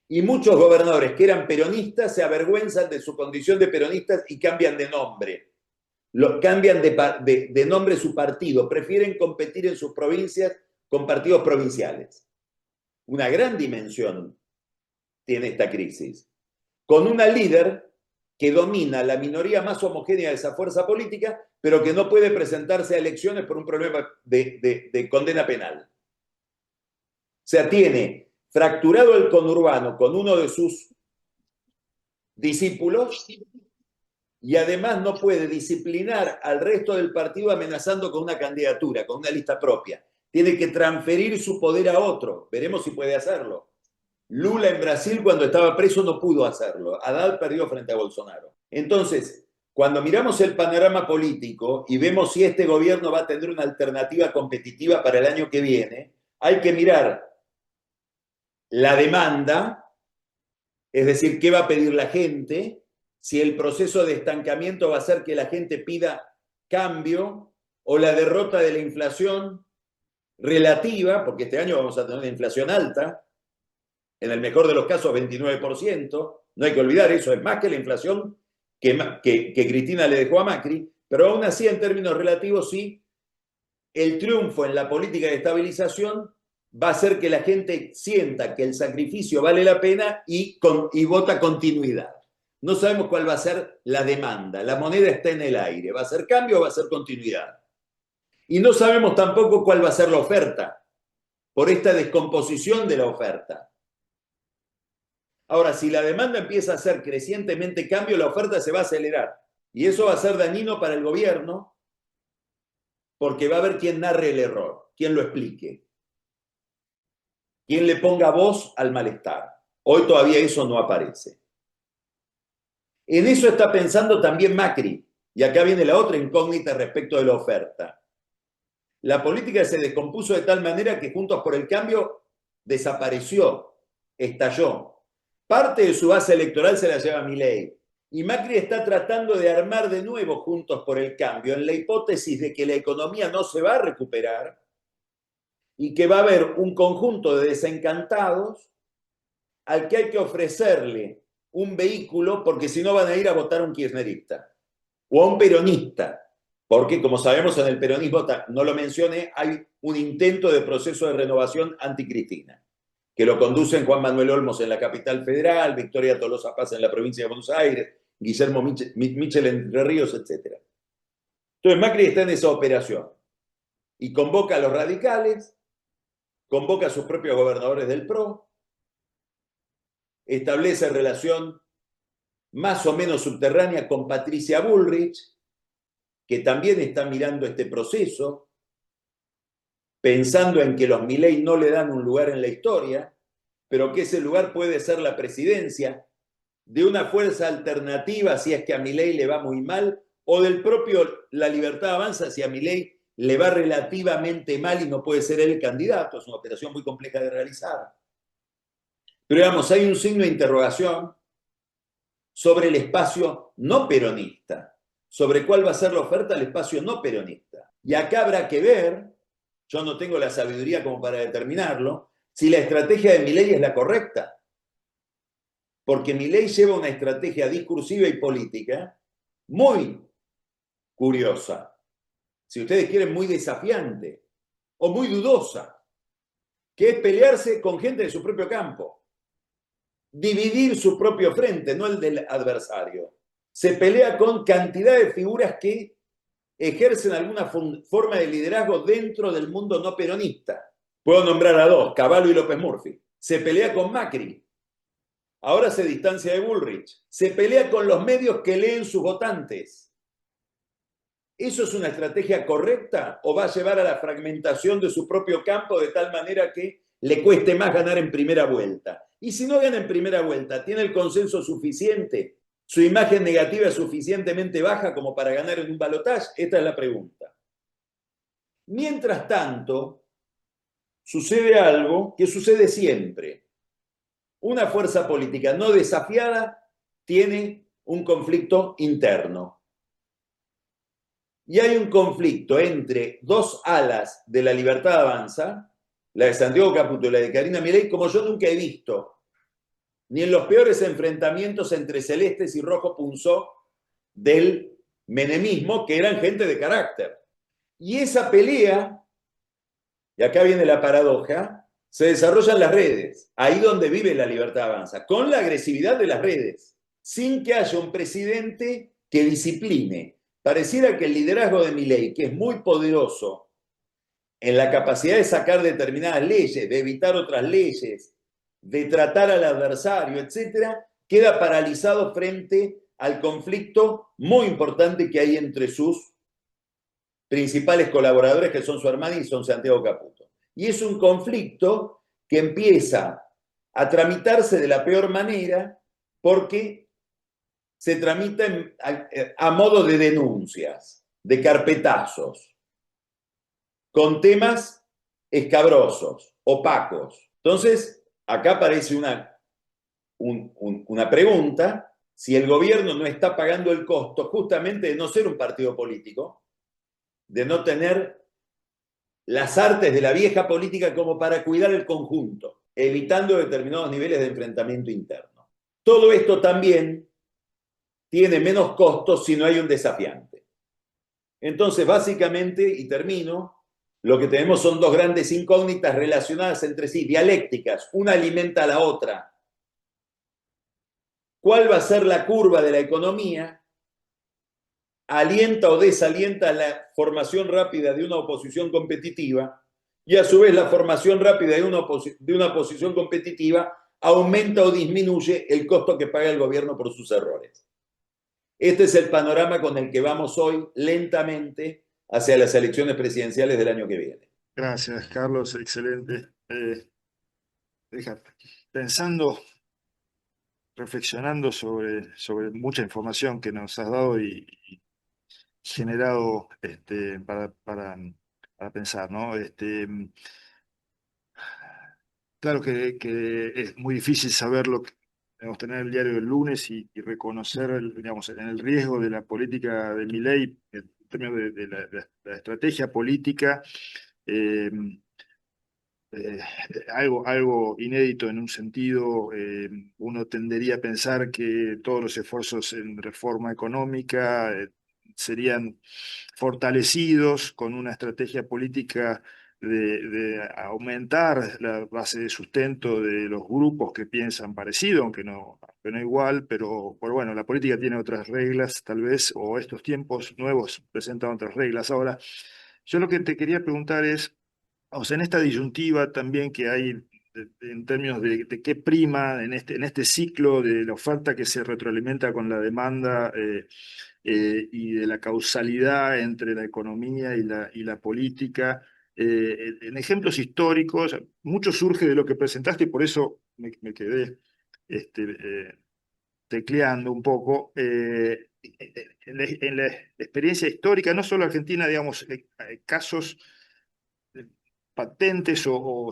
Y muchos gobernadores que eran peronistas se avergüenzan de su condición de peronistas y cambian de nombre. Cambian de nombre su partido, prefieren competir en sus provincias con partidos provinciales. Una gran dimensión tiene esta crisis, con una líder que domina la minoría más homogénea de esa fuerza política, pero que no puede presentarse a elecciones por un problema de condena penal. O sea, tiene fracturado el conurbano con uno de sus discípulos y además no puede disciplinar al resto del partido amenazando con una candidatura, con una lista propia. Tiene que transferir su poder a otro. Veremos si puede hacerlo. Lula en Brasil, cuando estaba preso, no pudo hacerlo. Haddad perdió frente a Bolsonaro. Entonces, cuando miramos el panorama político y vemos si este gobierno va a tener una alternativa competitiva para el año que viene, hay que mirar la demanda, es decir, qué va a pedir la gente, si el proceso de estancamiento va a hacer que la gente pida cambio o la derrota de la inflación relativa, porque este año vamos a tener una inflación alta, en el mejor de los casos 29%, no hay que olvidar eso, es más que la inflación que Cristina le dejó a Macri, pero aún así en términos relativos sí, el triunfo en la política de estabilización va a hacer que la gente sienta que el sacrificio vale la pena y vota continuidad. No sabemos cuál va a ser la demanda, la moneda está en el aire, ¿va a ser cambio o va a ser continuidad? Y no sabemos tampoco cuál va a ser la oferta, por esta descomposición de la oferta. Ahora, si la demanda empieza a ser crecientemente cambio, la oferta se va a acelerar. Y eso va a ser dañino para el gobierno, porque va a haber quien narre el error, quien lo explique, quien le ponga voz al malestar. Hoy todavía eso no aparece. En eso está pensando también Macri. Y acá viene la otra incógnita respecto de la oferta. La política se descompuso de tal manera que Juntos por el Cambio desapareció, estalló. Parte de su base electoral se la lleva Milei. Y Macri está tratando de armar de nuevo Juntos por el Cambio, en la hipótesis de que la economía no se va a recuperar y que va a haber un conjunto de desencantados al que hay que ofrecerle un vehículo, porque si no van a ir a votar a un kirchnerista o a un peronista, porque como sabemos en el peronismo, no lo mencioné, hay un intento de proceso de renovación anticristina, que lo conducen Juan Manuel Olmos en la capital federal, Victoria Tolosa Paz en la provincia de Buenos Aires, Guillermo Michel Entre Ríos, etc. Entonces Macri está en esa operación y convoca a los radicales, convoca a sus propios gobernadores del PRO, establece relación más o menos subterránea con Patricia Bullrich, que también está mirando este proceso, pensando en que los Milei no le dan un lugar en la historia, pero que ese lugar puede ser la presidencia de una fuerza alternativa si es que a Milei le va muy mal, o del propio La Libertad Avanza si a Milei le va relativamente mal y no puede ser el candidato. Es una operación muy compleja de realizar. Pero digamos, hay un signo de interrogación sobre el espacio no peronista, sobre cuál va a ser la oferta del espacio no peronista. Y acá habrá que ver, yo no tengo la sabiduría como para determinarlo, si la estrategia de Milei es la correcta. Porque Milei lleva una estrategia discursiva y política muy curiosa, si ustedes quieren, muy desafiante o muy dudosa, que es pelearse con gente de su propio campo, dividir su propio frente, no el del adversario. Se pelea con cantidad de figuras que ejercen alguna forma de liderazgo dentro del mundo no peronista. Puedo nombrar a dos, Cavallo y López Murphy. Se pelea con Macri. Ahora se distancia de Bullrich. Se pelea con los medios que leen sus votantes. ¿Eso es una estrategia correcta o va a llevar a la fragmentación de su propio campo de tal manera que le cueste más ganar en primera vuelta? Y si no gana en primera vuelta, ¿tiene el consenso suficiente? ¿Su imagen negativa es suficientemente baja como para ganar en un balotaje? Esta es la pregunta. Mientras tanto, sucede algo que sucede siempre. Una fuerza política no desafiada tiene un conflicto interno. Y hay un conflicto entre dos alas de la Libertad Avanza, la de Santiago Caputo y la de Karina Milei, como yo nunca he visto, ni en los peores enfrentamientos entre celestes y rojo punzó del menemismo, que eran gente de carácter. Y esa pelea, y acá viene la paradoja, se desarrolla en las redes, ahí donde vive la Libertad Avanza, con la agresividad de las redes, sin que haya un presidente que discipline. Pareciera que el liderazgo de Milei, que es muy poderoso en la capacidad de sacar determinadas leyes, de evitar otras leyes, de tratar al adversario, etcétera, queda paralizado frente al conflicto muy importante que hay entre sus principales colaboradores, que son su hermana y son Santiago Caputo. Y es un conflicto que empieza a tramitarse de la peor manera porque se tramita a modo de denuncias, de carpetazos, con temas escabrosos, opacos. Entonces, acá aparece una pregunta, si el gobierno no está pagando el costo justamente de no ser un partido político, de no tener las artes de la vieja política como para cuidar el conjunto, evitando determinados niveles de enfrentamiento interno. Todo esto también tiene menos costos si no hay un desafiante. Entonces, básicamente, y termino, lo que tenemos son dos grandes incógnitas relacionadas entre sí, dialécticas, una alimenta a la otra. ¿Cuál va a ser la curva de la economía? ¿Alienta o desalienta la formación rápida de una oposición competitiva? Y a su vez la formación rápida de una oposición competitiva aumenta o disminuye el costo que paga el gobierno por sus errores. Este es el panorama con el que vamos hoy lentamente hacia las elecciones presidenciales del año que viene. Gracias, Carlos, excelente. Pensando, reflexionando sobre mucha información que nos has dado y generado para pensar, ¿no? Claro que es muy difícil saber debemos tener el diario del lunes y reconocer, digamos, en el riesgo de la política de Milei, en términos de la estrategia política, eh, algo inédito en un sentido. Uno tendería a pensar que todos los esfuerzos en reforma económica serían fortalecidos con una estrategia política de aumentar la base de sustento de los grupos que piensan parecido, aunque no igual, pero bueno, la política tiene otras reglas tal vez, o estos tiempos nuevos presentan otras reglas. Ahora, yo lo que te quería preguntar es, o sea, en esta disyuntiva también que hay en términos de qué prima en este ciclo de la oferta que se retroalimenta con la demanda, y de la causalidad entre la economía y la política. En ejemplos históricos, mucho surge de lo que presentaste y por eso me quedé tecleando un poco. En la experiencia histórica, no solo argentina, digamos, casos patentes o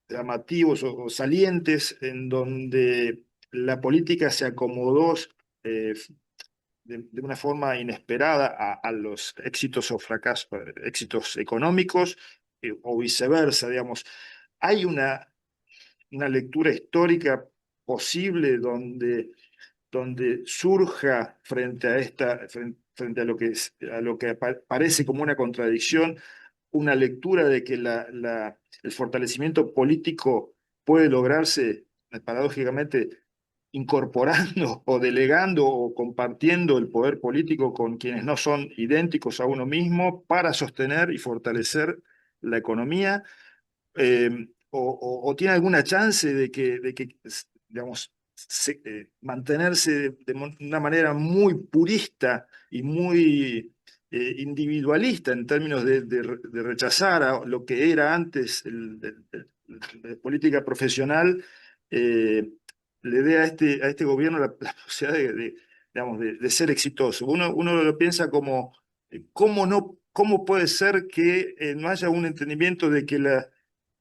llamativos o salientes en donde la política se acomodó eh, de una forma inesperada a los éxitos o fracasos, éxitos económicos, o viceversa, digamos. Hay una lectura histórica posible donde surja frente a frente a lo que a lo que parece como una contradicción, una lectura de que el fortalecimiento político puede lograrse paradójicamente incorporando o delegando o compartiendo el poder político con quienes no son idénticos a uno mismo para sostener y fortalecer la economía. O tiene alguna chance de que digamos, mantenerse de una manera muy purista y muy individualista en términos de rechazar a lo que era antes la política profesional. eh, Le dé a este gobierno la posibilidad digamos, de ser exitoso. Uno lo piensa como, ¿cómo no, cómo puede ser que no haya un entendimiento de que la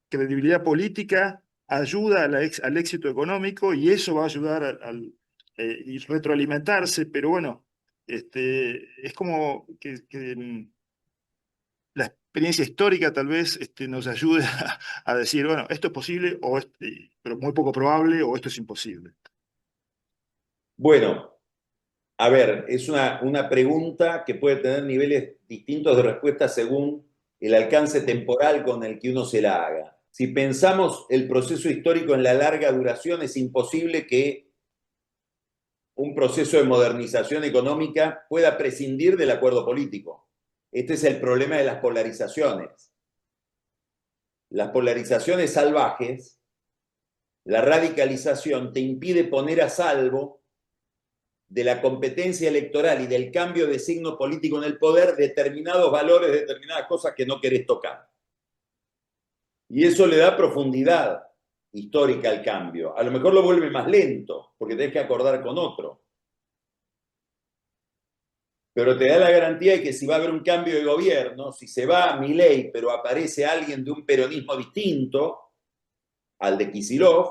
credibilidad política ayuda a al éxito económico y eso va a ayudar y retroalimentarse? Pero bueno, es como que la experiencia histórica tal vez nos ayude a decir, bueno, esto es posible, pero muy poco probable, o esto es imposible. Bueno, a ver, es una pregunta que puede tener niveles distintos de respuesta según el alcance temporal con el que uno se la haga. Si pensamos el proceso histórico en la larga duración, es imposible que un proceso de modernización económica pueda prescindir del acuerdo político. Este es el problema de las polarizaciones. Las polarizaciones salvajes, la radicalización te impide poner a salvo de la competencia electoral y del cambio de signo político en el poder determinados valores, determinadas cosas que no querés tocar. Y eso le da profundidad histórica al cambio. A lo mejor lo vuelve más lento, porque tenés que acordar con otro. Pero te da la garantía de que si va a haber un cambio de gobierno, si se va a Milei, pero aparece alguien de un peronismo distinto al de Kicillof,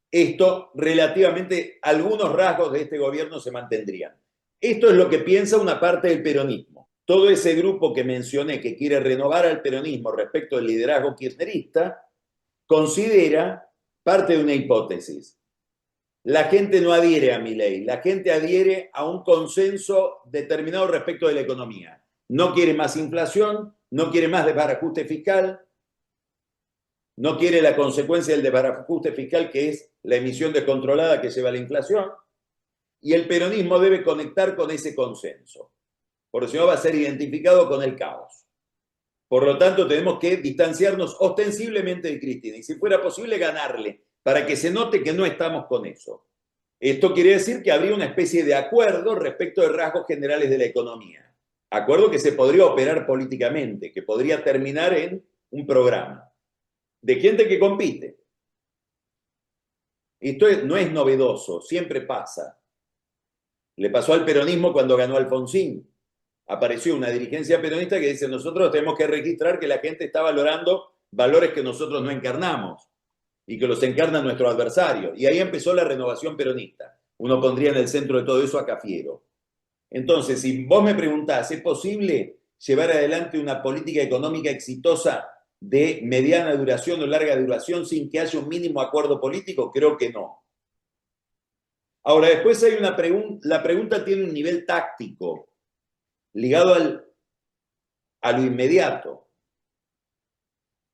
esto relativamente, algunos rasgos de este gobierno se mantendrían. Esto es lo que piensa una parte del peronismo. Todo ese grupo que mencioné que quiere renovar al peronismo respecto del liderazgo kirchnerista, considera parte de una hipótesis. La gente no adhiere a Milei, la gente adhiere a un consenso determinado respecto de la economía. No quiere más inflación, no quiere más desbarajuste fiscal, no quiere la consecuencia del desbarajuste fiscal, que es la emisión descontrolada que lleva a la inflación, y el peronismo debe conectar con ese consenso, porque si no va a ser identificado con el caos. Por lo tanto, tenemos que distanciarnos ostensiblemente de Cristina y, si fuera posible, ganarle para que se note que no estamos con eso. Esto quiere decir que habría una especie de acuerdo respecto de rasgos generales de la economía. Acuerdo que se podría operar políticamente, que podría terminar en un programa de gente que compite. Esto no es novedoso, siempre pasa. Le pasó al peronismo cuando ganó Alfonsín. Apareció una dirigencia peronista que dice: nosotros tenemos que registrar que la gente está valorando valores que nosotros no encarnamos y que los encarna nuestro adversario. Y ahí empezó la renovación peronista. Uno pondría en el centro de todo eso a Cafiero. Entonces, si vos me preguntás, ¿es posible llevar adelante una política económica exitosa de mediana duración o larga duración sin que haya un mínimo acuerdo político? Creo que no. Ahora, después hay una pregunta, la pregunta tiene un nivel táctico, ligado a lo inmediato,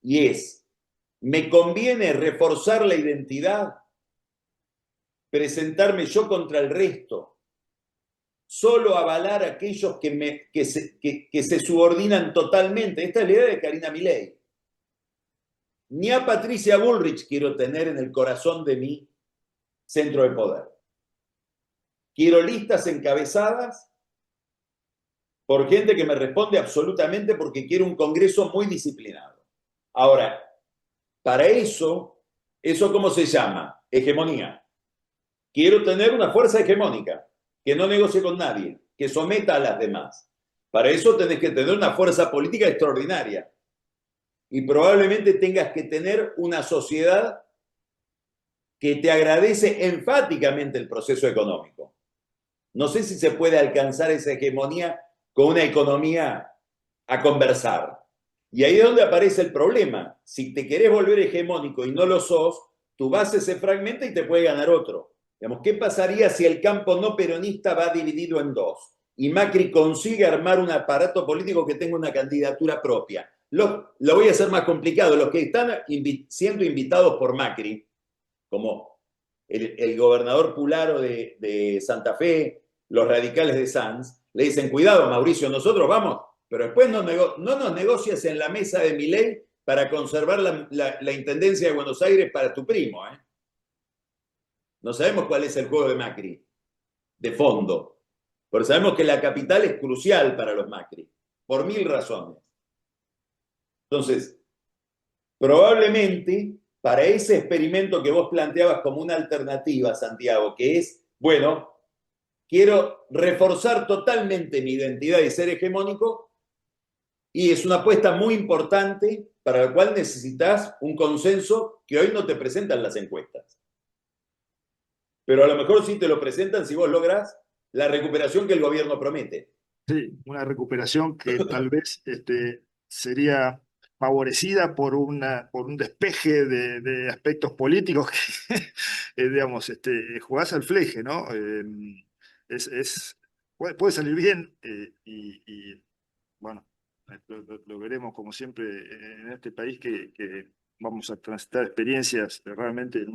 y es, ¿me conviene reforzar la identidad, presentarme yo contra el resto, solo avalar a aquellos que se subordinan totalmente? Esta es la idea de Karina Milei. Ni a Patricia Bullrich quiero tener en el corazón de mi centro de poder. Quiero listas encabezadas por gente que me responde absolutamente, porque quiero un Congreso muy disciplinado. Ahora, para eso ¿cómo se llama? Hegemonía. Quiero tener una fuerza hegemónica, que no negocie con nadie, que someta a las demás. Para eso tenés que tener una fuerza política extraordinaria. Y probablemente tengas que tener una sociedad que te agradece enfáticamente el proceso económico. No sé si se puede alcanzar esa hegemonía con una economía a conversar. Y ahí es donde aparece el problema. Si te querés volver hegemónico y no lo sos, tu base se fragmenta y te puede ganar otro. Digamos, ¿qué pasaría si el campo no peronista va dividido en dos y Macri consigue armar un aparato político que tenga una candidatura propia? Lo voy a hacer más complicado. Los que están siendo invitados por Macri, como el gobernador Pularo de Santa Fe, los radicales de Sanz, le dicen, cuidado, Mauricio, nosotros vamos, pero después no nos negocias en la mesa de Milei para conservar la Intendencia de Buenos Aires para tu primo. No sabemos cuál es el juego de Macri, de fondo, pero sabemos que la capital es crucial para los Macri, por 1000 razones. Entonces, probablemente para ese experimento que vos planteabas como una alternativa, Santiago, que es, bueno, quiero reforzar totalmente mi identidad y ser hegemónico, y es una apuesta muy importante para la cual necesitas un consenso que hoy no te presentan las encuestas. Pero a lo mejor sí te lo presentan si vos lográs la recuperación que el gobierno promete. Sí, una recuperación que tal vez sería favorecida por un despeje de aspectos políticos que, digamos, jugás al fleje, ¿no? Puede salir bien bueno, lo veremos como siempre en este país que vamos a transitar experiencias realmente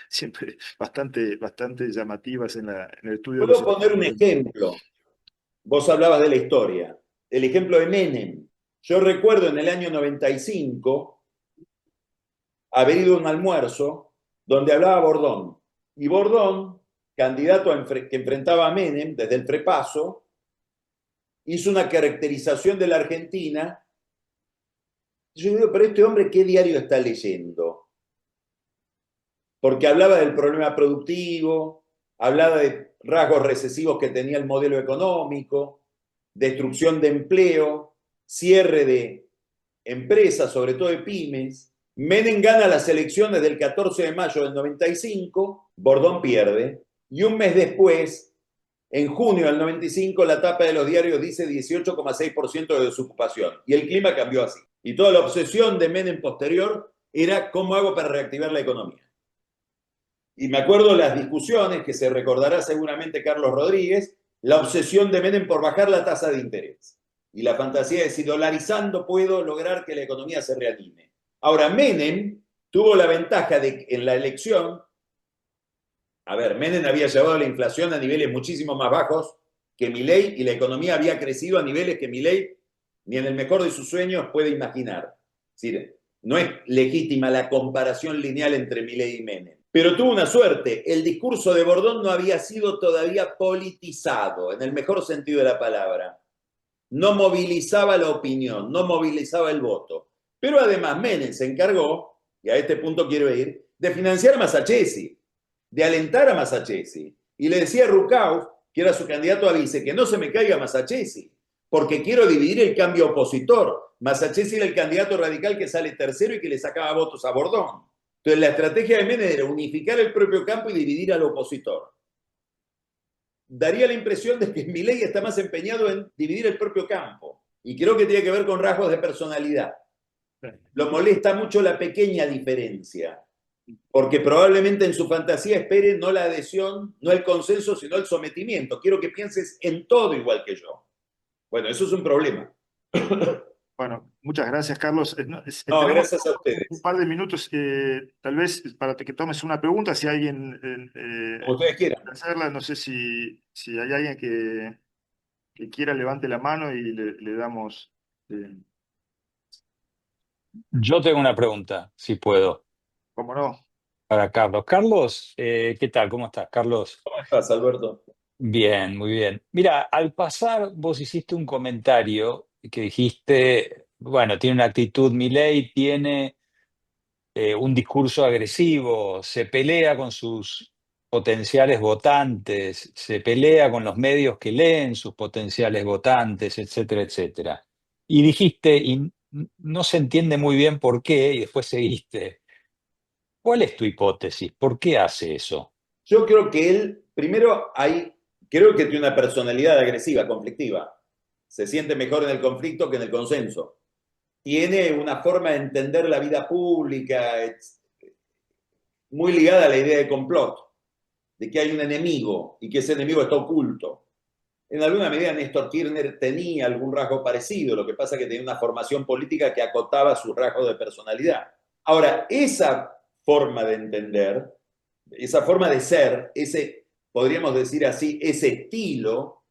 siempre bastante llamativas en el estudio de los Puedo poner un estados. ejemplo. Vos hablabas de la historia. El ejemplo de Menem. Yo recuerdo en el año 95 haber ido a un almuerzo donde hablaba Bordón. Y Bordón, candidato que enfrentaba a Menem desde el prepaso, hizo una caracterización de la Argentina. Yo digo, pero este hombre, ¿qué diario está leyendo? Porque hablaba del problema productivo, hablaba de rasgos recesivos que tenía el modelo económico, destrucción de empleo, cierre de empresas, sobre todo de pymes. Menem gana las elecciones del 14 de mayo del 95, Bordón pierde, y un mes después, en junio del 95, la tapa de los diarios dice 18,6% de desocupación, y el clima cambió así. Y toda la obsesión de Menem posterior era cómo hago para reactivar la economía. Y me acuerdo las discusiones, que se recordará seguramente Carlos Rodríguez, la obsesión de Menem por bajar la tasa de interés. Y la fantasía de si dolarizando puedo lograr que la economía se reanime. Ahora, Menem tuvo la ventaja de que en la elección, Menem había llevado la inflación a niveles muchísimo más bajos que Milei, y la economía había crecido a niveles que Milei ni en el mejor de sus sueños puede imaginar. Es decir, no es legítima la comparación lineal entre Milei y Menem. Pero tuvo una suerte, el discurso de Bordón no había sido todavía politizado, en el mejor sentido de la palabra. No movilizaba la opinión, no movilizaba el voto. Pero además Menem se encargó, y a este punto quiero ir, de financiar a Masachesi, de alentar a Masachesi. Y le decía a Rucauf, que era su candidato a vice, que no se me caiga Masachesi, porque quiero dividir el cambio opositor. Masachesi era el candidato radical que sale tercero y que le sacaba votos a Bordón. Entonces la estrategia de Menem era unificar el propio campo y dividir al opositor. Daría la impresión de que Milei está más empeñado en dividir el propio campo. Y creo que tiene que ver con rasgos de personalidad. Lo molesta mucho la pequeña diferencia, porque probablemente en su fantasía espere no la adhesión, no el consenso, sino el sometimiento. Quiero que pienses en todo igual que yo. Bueno, eso es un problema. Bueno, muchas gracias, Carlos. No, Tenemos gracias a un ustedes. par de minutos, tal vez para que tomes una pregunta, si alguien Como ustedes quieran. hacerla, no sé si hay alguien que quiera levante la mano y le damos. eh, Yo tengo una pregunta, si puedo, ¿Cómo no? para Carlos. Carlos, ¿qué tal? ¿Cómo estás, Carlos? ¿Cómo estás, Alberto? Bien, muy bien. Mira, al pasar vos hiciste un comentario que dijiste, bueno, tiene una actitud, Milei tiene un discurso agresivo, se pelea con sus potenciales votantes, se pelea con los medios que leen sus potenciales votantes, etcétera, etcétera. Y dijiste, no se entiende muy bien por qué, y después seguiste. ¿Cuál es tu hipótesis? ¿Por qué hace eso? Yo creo que él, primero, creo que tiene una personalidad agresiva, conflictiva. Se siente mejor en el conflicto que en el consenso. Tiene una forma de entender la vida pública muy ligada a la idea de complot, de que hay un enemigo y que ese enemigo está oculto. En alguna medida Néstor Kirchner tenía algún rasgo parecido, lo que pasa es que tenía una formación política que acotaba sus rasgos de personalidad. Ahora, esa forma de entender, esa forma de ser, podríamos decir así, ese estilo,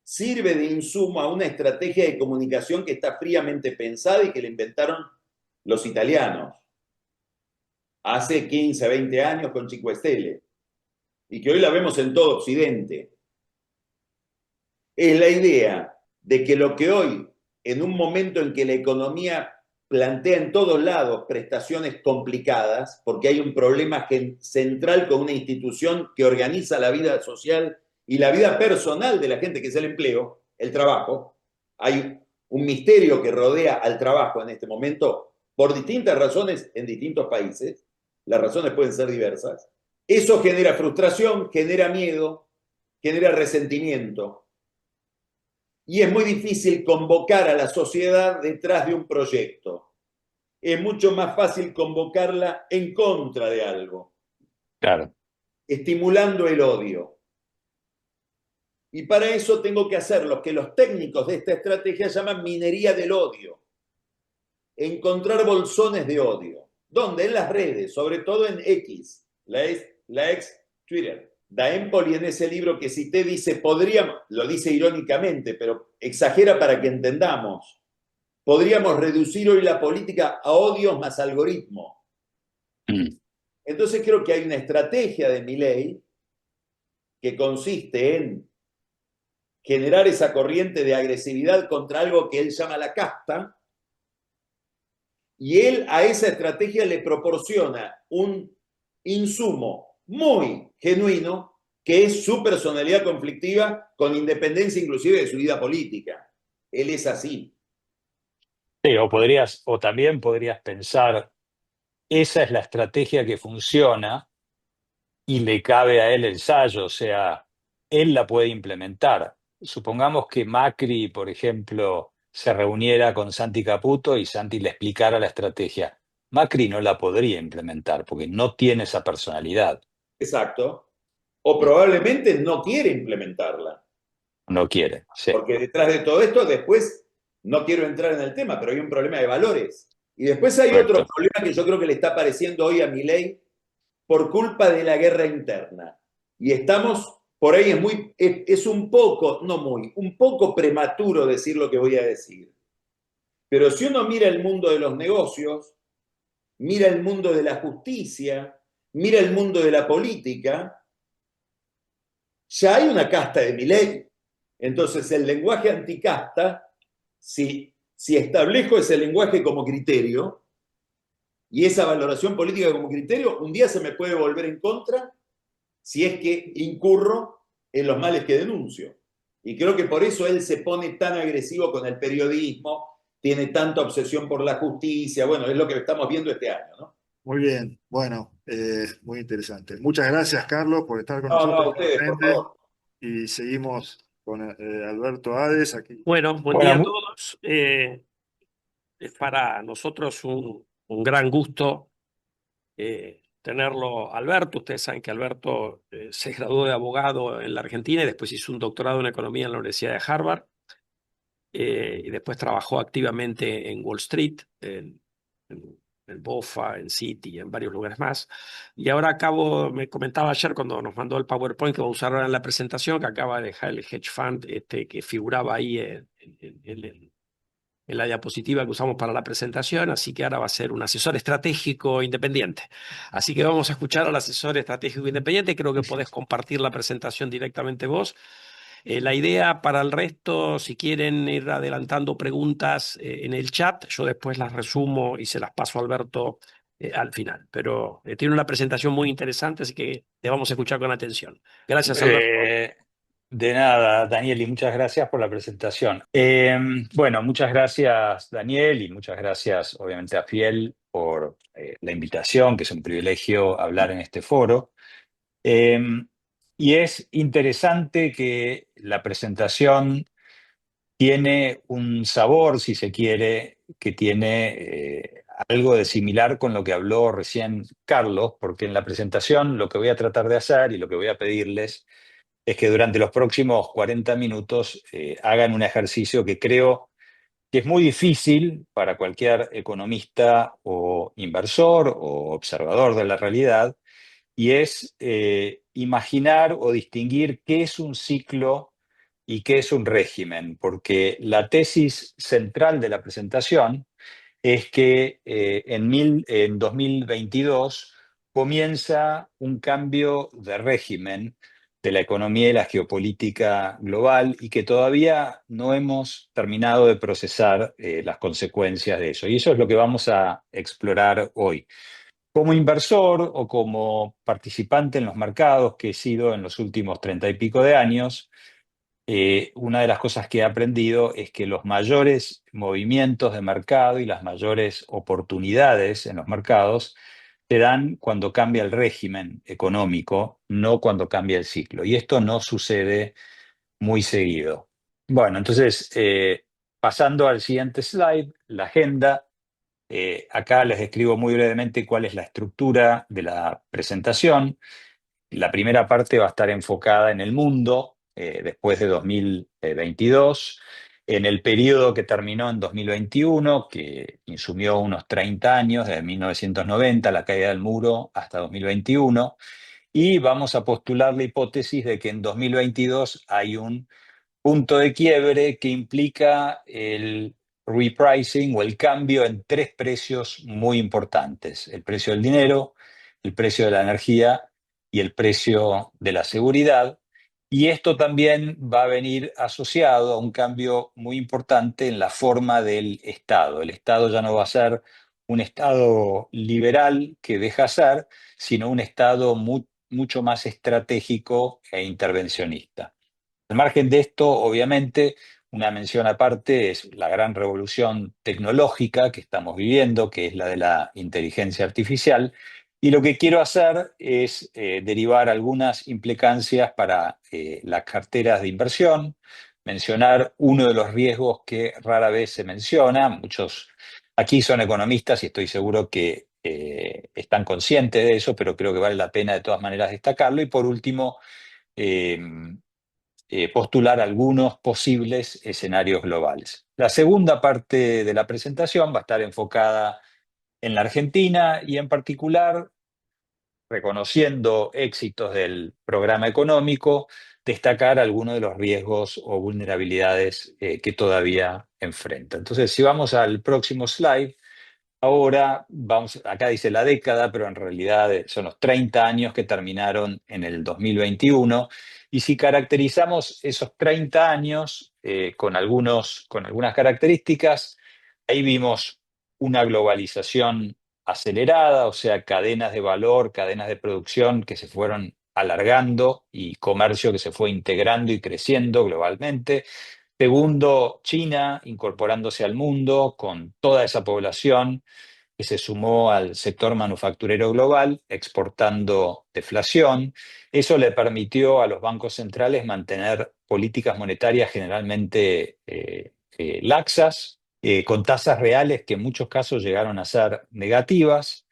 sirve de insumo a una estrategia de comunicación que está fríamente pensada y que le inventaron los italianos hace 15, 20 años con Chico Stelle y que hoy la vemos en todo Occidente. Es la idea de que lo que hoy, en un momento en que la economía plantea en todos lados prestaciones complicadas, porque hay un problema central con una institución que organiza la vida social y la vida personal de la gente, que es el empleo, el trabajo. Hay un misterio que rodea al trabajo en este momento por distintas razones en distintos países. Las razones pueden ser diversas. Eso genera frustración, genera miedo, genera resentimiento. Y es muy difícil convocar a la sociedad detrás de un proyecto. Es mucho más fácil convocarla en contra de algo, Claro, estimulando el odio. Y para eso tengo que hacer lo que los técnicos de esta estrategia llaman minería del odio. Encontrar bolsones de odio. ¿Dónde? En las redes, sobre todo en X, la ex Twitter. Daempoli en ese libro que cité dice, lo dice irónicamente, pero exagera para que entendamos, podríamos reducir hoy la política a odios más algoritmo. mm, Entonces creo que hay una estrategia de Milei que consiste en generar esa corriente de agresividad contra algo que él llama la casta, y él a esa estrategia le proporciona un insumo muy genuino, que es su personalidad conflictiva, con independencia inclusive de su vida política. Él es así. sí, o también podrías pensar, esa es la estrategia que funciona y le cabe a él el ensayo, o sea, él la puede implementar. Supongamos que Macri, por ejemplo, se reuniera con Santi Caputo y Santi le explicara la estrategia. Macri no la podría implementar porque no tiene esa personalidad. Exacto. O probablemente no quiere implementarla. No quiere, sí, Porque detrás de todo esto, después, no quiero entrar en el tema, pero hay un problema de valores. Y después hay otro correcto. problema que yo creo que le está apareciendo hoy a Milei por culpa de la guerra interna. Y estamos, por ahí es un poco, no muy, un poco prematuro decir lo que voy a decir. Pero si uno mira el mundo de los negocios, mira el mundo de la justicia, mira el mundo de la política, ya hay una casta de Milei. Entonces el lenguaje anticasta, si establezco ese lenguaje como criterio y esa valoración política como criterio, un día se me puede volver en contra si es que incurro en los males que denuncio. Y creo que por eso él se pone tan agresivo con el periodismo, tiene tanta obsesión por la justicia, bueno, es lo que estamos viendo este año, ¿no? Muy bien, bueno, muy interesante. Muchas gracias, Carlos, por estar con No, no, nosotros ustedes, por nuevamente favor. y seguimos con Alberto Hades aquí. Bueno, buen Bueno, día a todos. Es para nosotros un gran gusto tenerlo, Alberto. Ustedes saben que Alberto se graduó de abogado en la Argentina y después hizo un doctorado en economía en la Universidad de Harvard, y después trabajó activamente en Wall Street, en BofA, en Citi y en varios lugares más. Y ahora me comentaba ayer cuando nos mandó el PowerPoint que va a usar ahora en la presentación, que acaba de dejar el hedge fund que figuraba ahí en la diapositiva que usamos para la presentación, así que ahora va a ser un asesor estratégico independiente. Así que vamos a escuchar al asesor estratégico independiente. Creo que podés compartir la presentación directamente vos. La idea para el resto, si quieren ir adelantando preguntas en el chat, yo después las resumo y se las paso a Alberto al final. Pero tiene una presentación muy interesante, así que te vamos a escuchar con atención. Gracias, Alberto. de nada, Daniel, y muchas gracias por la presentación. Bueno, muchas gracias, Daniel, y muchas gracias, obviamente, a Fiel por la invitación, que es un privilegio hablar en este foro. Eh, y es interesante que la presentación tiene un sabor, si se quiere, que tiene algo de similar con lo que habló recién Carlos, porque en la presentación lo que voy a tratar de hacer y lo que voy a pedirles es que durante los próximos 40 minutos hagan un ejercicio que creo que es muy difícil para cualquier economista o inversor o observador de la realidad, y es imaginar o distinguir qué es un ciclo y qué es un régimen, porque la tesis central de la presentación es que en 2022 comienza un cambio de régimen de la economía y la geopolítica global y que todavía no hemos terminado de procesar las consecuencias de eso. Y eso es lo que vamos a explorar hoy. Como inversor o como participante en los mercados que he sido en los últimos 30 y pico de años, una de las cosas que he aprendido es que los mayores movimientos de mercado y las mayores oportunidades en los mercados se dan cuando cambia el régimen económico, no cuando cambia el ciclo. Y esto no sucede muy seguido. Bueno, entonces, pasando al siguiente slide, la agenda. Acá les describo muy brevemente cuál es la estructura de la presentación. La primera parte va a estar enfocada en el mundo después de 2022, en el periodo que terminó en 2021, que insumió unos 30 años, desde 1990, la caída del muro, hasta 2021, y vamos a postular la hipótesis de que en 2022 hay un punto de quiebre que implica el repricing o el cambio en tres precios muy importantes: el precio del dinero, el precio de la energía y el precio de la seguridad. Y esto también va a venir asociado a un cambio muy importante en la forma del Estado. El Estado ya no va a ser un Estado liberal que deja ser, sino un Estado mucho más estratégico e intervencionista. Al margen de esto, obviamente, una mención aparte es la gran revolución tecnológica que estamos viviendo, que es la de la inteligencia artificial. Y lo que quiero hacer es derivar algunas implicancias para las carteras de inversión, mencionar uno de los riesgos que rara vez se menciona. Muchos aquí son economistas y estoy seguro que están conscientes de eso, pero creo que vale la pena de todas maneras destacarlo. Y por último, eh, postular algunos posibles escenarios globales. La segunda parte de la presentación va a estar enfocada en la Argentina y en particular, reconociendo éxitos del programa económico, destacar algunos de los riesgos o vulnerabilidades que todavía enfrenta. Entonces, si vamos al próximo slide. Ahora, vamos, acá dice la década, pero en realidad son los 30 años que terminaron en el 2021. Y si caracterizamos esos 30 años con algunas características, ahí vimos una globalización acelerada, o sea, cadenas de valor, cadenas de producción que se fueron alargando y comercio que se fue integrando y creciendo globalmente. Segundo, China incorporándose al mundo con toda esa población que se sumó al sector manufacturero global, exportando deflación. Eso le permitió a los bancos centrales mantener políticas monetarias generalmente laxas, con tasas reales que en muchos casos llegaron a ser negativas.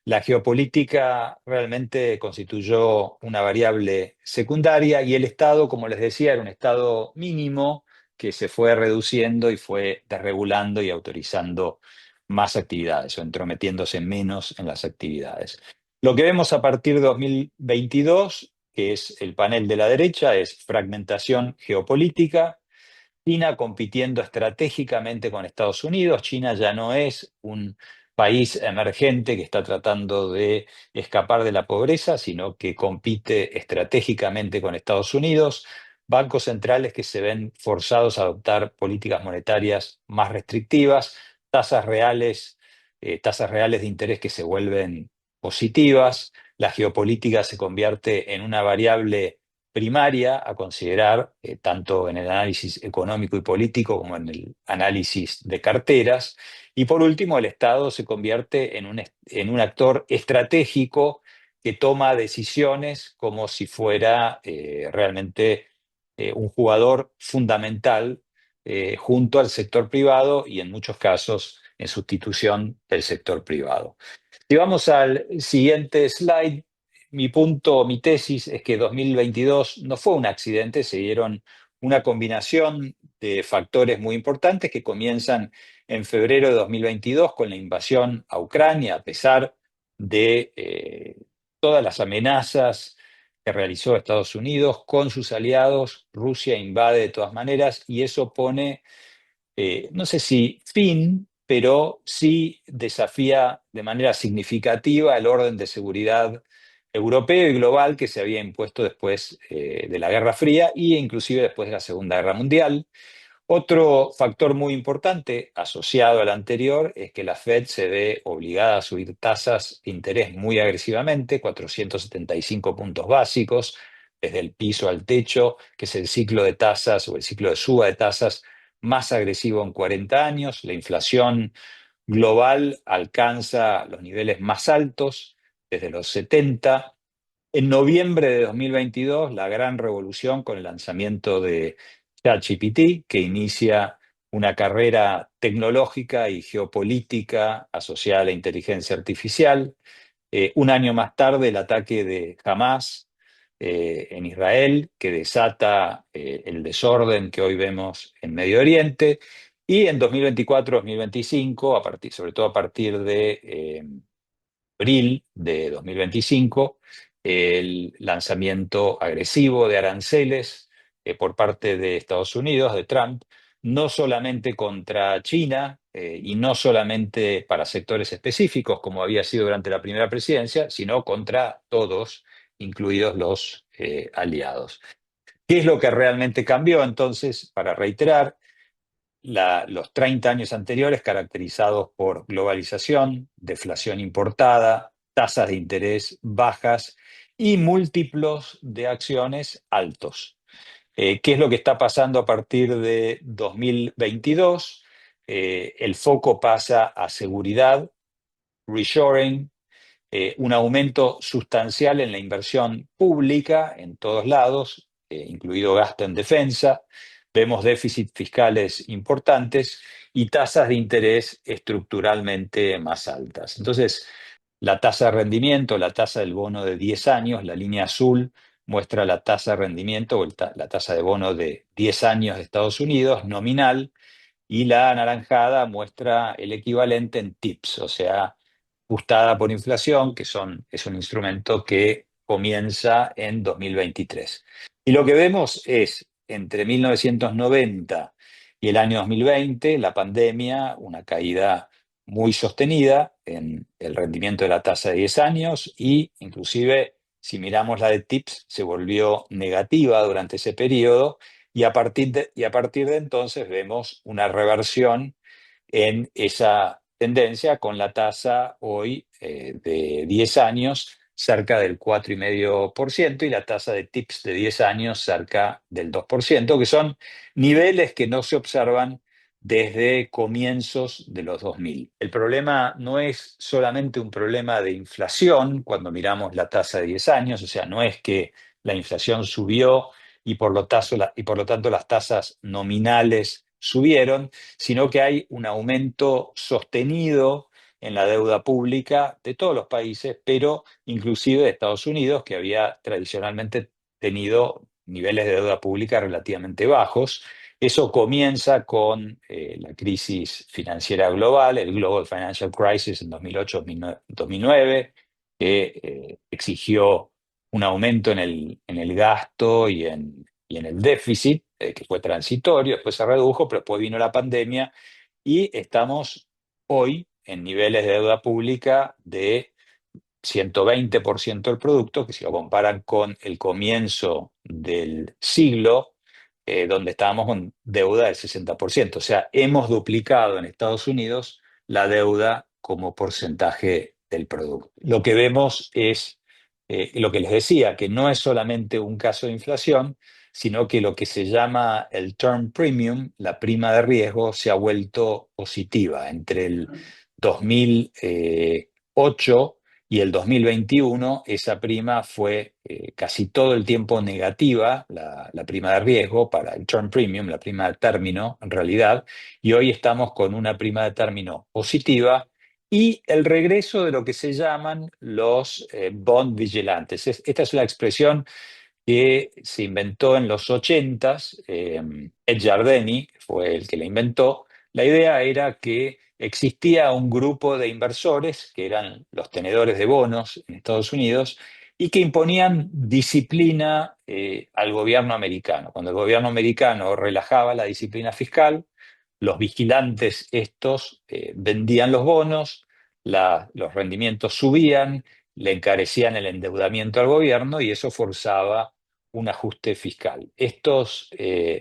La geopolítica realmente constituyó una variable secundaria y el Estado, como les decía, era un Estado mínimo que se fue reduciendo y fue desregulando y autorizando más actividades o entrometiéndose menos en las actividades. Lo que vemos a partir de 2022, que es el panel de la derecha, es fragmentación geopolítica. China compitiendo estratégicamente con Estados Unidos. China ya no es un país emergente que está tratando de escapar de la pobreza, sino que compite estratégicamente con Estados Unidos. Bancos centrales que se ven forzados a adoptar políticas monetarias más restrictivas, tasas reales de interés que se vuelven positivas. La geopolítica se convierte en una variable primaria a considerar, tanto en el análisis económico y político como en el análisis de carteras. Y por último, el Estado se convierte en un actor estratégico que toma decisiones como si fuera realmente un jugador fundamental junto al sector privado y en muchos casos en sustitución del sector privado. Si vamos al siguiente slide, mi punto, mi tesis es que 2022 no fue un accidente, se dieron una combinación de factores muy importantes que comienzan en febrero de 2022 con la invasión a Ucrania, a pesar de todas las amenazas que realizó Estados Unidos con sus aliados. Rusia invade de todas maneras y eso pone no sé si fin, pero sí desafía de manera significativa el orden de seguridad europeo y global que se había impuesto después de la Guerra Fría e inclusive después de la Segunda Guerra Mundial. Otro factor muy importante asociado al anterior es que la Fed se ve obligada a subir tasas de interés muy agresivamente, 475 puntos básicos, desde el piso al techo, que es el ciclo de tasas o el ciclo de suba de tasas más agresivo en 40 años. La inflación global alcanza los niveles más altos desde los 70. En noviembre de 2022, la gran revolución con el lanzamiento de ChatGPT, que inicia una carrera tecnológica y geopolítica asociada a la inteligencia artificial. Un año más tarde, el ataque de Hamas en Israel, que desata el desorden que hoy vemos en Medio Oriente. Y en 2024-2025, sobre todo a partir de abril de 2025, el lanzamiento agresivo de aranceles por parte de Estados Unidos, de Trump, no solamente contra China y no solamente para sectores específicos, como había sido durante la primera presidencia, sino contra todos, incluidos los aliados. ¿Qué es lo que realmente cambió entonces? Para reiterar, los 30 años anteriores caracterizados por globalización, deflación importada, tasas de interés bajas y múltiplos de acciones altos. ¿Qué es lo que está pasando a partir de 2022? El foco pasa a seguridad, reshoring, un aumento sustancial en la inversión pública en todos lados, incluido gasto en defensa. Vemos déficits fiscales importantes y tasas de interés estructuralmente más altas. Entonces, la tasa de rendimiento, la tasa del bono de 10 años, la línea azul muestra la tasa de rendimiento o la tasa de bono de 10 años de Estados Unidos nominal, y la anaranjada muestra el equivalente en TIPS, o sea, ajustada por inflación, que es un instrumento que comienza en 2023. Y lo que vemos es, entre 1990 y el año 2020, la pandemia, una caída muy sostenida en el rendimiento de la tasa de 10 años y inclusive, si miramos la de TIPS, se volvió negativa durante ese periodo y a partir de entonces vemos una reversión en esa tendencia con la tasa hoy de 10 años cerca del 4,5% y la tasa de TIPS de 10 años cerca del 2%, que son niveles que no se observan desde comienzos de los 2000. El problema no es solamente un problema de inflación cuando miramos la tasa de 10 años, o sea, no es que la inflación subió y por lo tanto las tasas nominales subieron, sino que hay un aumento sostenido en la deuda pública de todos los países, pero inclusive de Estados Unidos, que había tradicionalmente tenido niveles de deuda pública relativamente bajos. Eso comienza con la crisis financiera global, el Global Financial Crisis en 2008-2009, que exigió un aumento en el gasto y en el déficit, que fue transitorio, después se redujo, pero después vino la pandemia y estamos hoy en niveles de deuda pública de 120% del producto, que si lo comparan con el comienzo del siglo, donde estábamos con deuda del 60%. O sea, hemos duplicado en Estados Unidos la deuda como porcentaje del producto. Lo que vemos es lo que les decía, que no es solamente un caso de inflación, sino que lo que se llama el term premium, la prima de riesgo, se ha vuelto positiva. Entre el 2008 y el 2021, esa prima fue casi todo el tiempo negativa, la prima de riesgo para el term premium, la prima de término en realidad, y hoy estamos con una prima de término positiva y el regreso de lo que se llaman los bond vigilantes. Esta es una expresión que se inventó en los 80s. Ed Jardini fue el que la inventó. La idea era que existía un grupo de inversores, que eran los tenedores de bonos en Estados Unidos, y que imponían disciplina al gobierno americano. Cuando el gobierno americano relajaba la disciplina fiscal, los vigilantes estos vendían los bonos, los rendimientos subían, le encarecían el endeudamiento al gobierno y eso forzaba un ajuste fiscal. Estos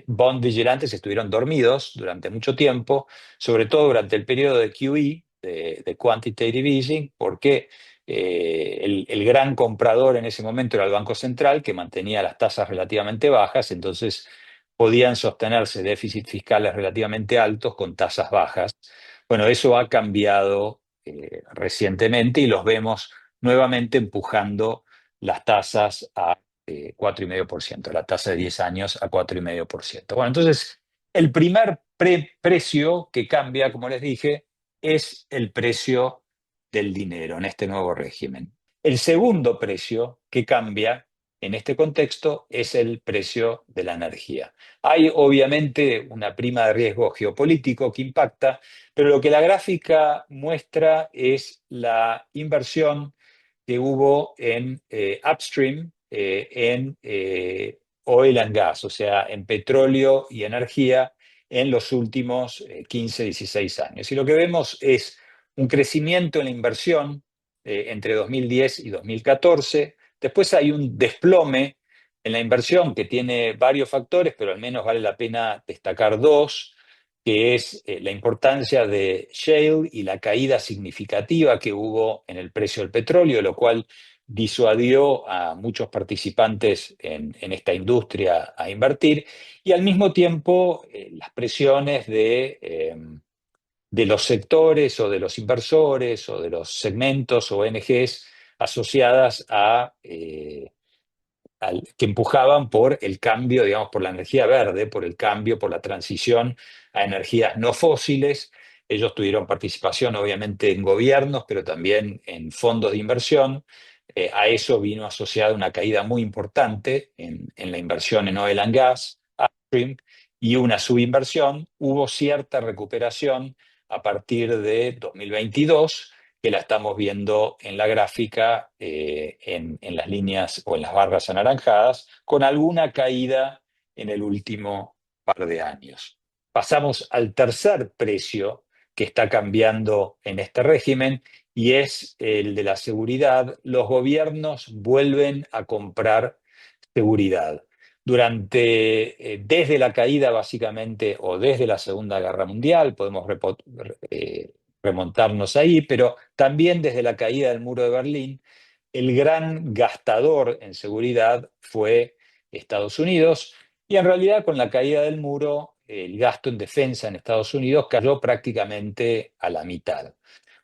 bond vigilantes estuvieron dormidos durante mucho tiempo, sobre todo durante el periodo de QE, de Quantitative Easing, porque el gran comprador en ese momento era el Banco Central, que mantenía las tasas relativamente bajas, entonces podían sostenerse déficits fiscales relativamente altos con tasas bajas. Bueno, eso ha cambiado recientemente y los vemos nuevamente empujando las tasas a 4,5%, la tasa de 10 años a 4,5%. Bueno, entonces, el primer precio que cambia, como les dije, es el precio del dinero en este nuevo régimen. El segundo precio que cambia en este contexto es el precio de la energía. Hay obviamente una prima de riesgo geopolítico que impacta, pero lo que la gráfica muestra es la inversión que hubo en upstream, en oil and gas, o sea, en petróleo y energía en los últimos 15, 16 años. Y lo que vemos es un crecimiento en la inversión entre 2010 y 2014. Después hay un desplome en la inversión que tiene varios factores, pero al menos vale la pena destacar dos, que es la importancia de shale y la caída significativa que hubo en el precio del petróleo, lo cual disuadió a muchos participantes en esta industria a invertir, y al mismo tiempo las presiones de los sectores o de los inversores o de los segmentos o ONGs asociadas que empujaban por el cambio, digamos, por la energía verde, por el cambio, por la transición a energías no fósiles. Ellos tuvieron participación, obviamente, en gobiernos, pero también en fondos de inversión. A eso vino asociada una caída muy importante en la inversión en oil and gas, upstream, y una subinversión. Hubo cierta recuperación a partir de 2022, que la estamos viendo en la gráfica, en las líneas o en las barras anaranjadas, con alguna caída en el último par de años. Pasamos al tercer precio que está cambiando en este régimen y es el de la seguridad. Los gobiernos vuelven a comprar seguridad. Desde la caída básicamente o desde la Segunda Guerra Mundial, podemos remontarnos ahí, pero también desde la caída del muro de Berlín, el gran gastador en seguridad fue Estados Unidos, y en realidad con la caída del muro el gasto en defensa en Estados Unidos cayó prácticamente a la mitad.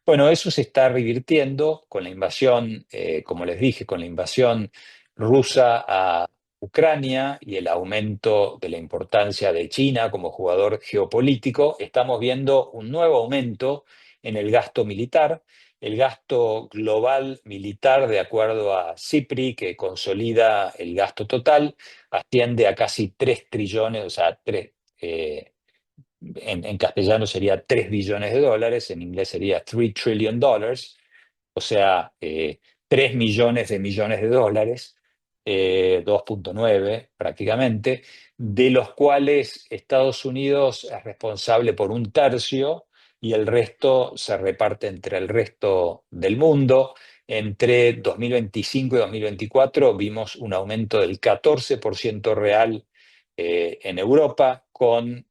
Bueno, eso se está revirtiendo con la invasión, como les dije, con la invasión rusa a Ucrania y el aumento de la importancia de China como jugador geopolítico. Estamos viendo un nuevo aumento en el gasto militar. El gasto global militar, de acuerdo a CIPRI, que consolida el gasto total, asciende a casi 3 trillones, o sea, en castellano sería 3 billones de dólares, en inglés sería $3 trillion, o sea, 3 millones de dólares, 2,9 prácticamente, de los cuales Estados Unidos es responsable por un tercio y el resto se reparte entre el resto del mundo. Entre 2025 y 2024 vimos un aumento del 14% real en Europa, con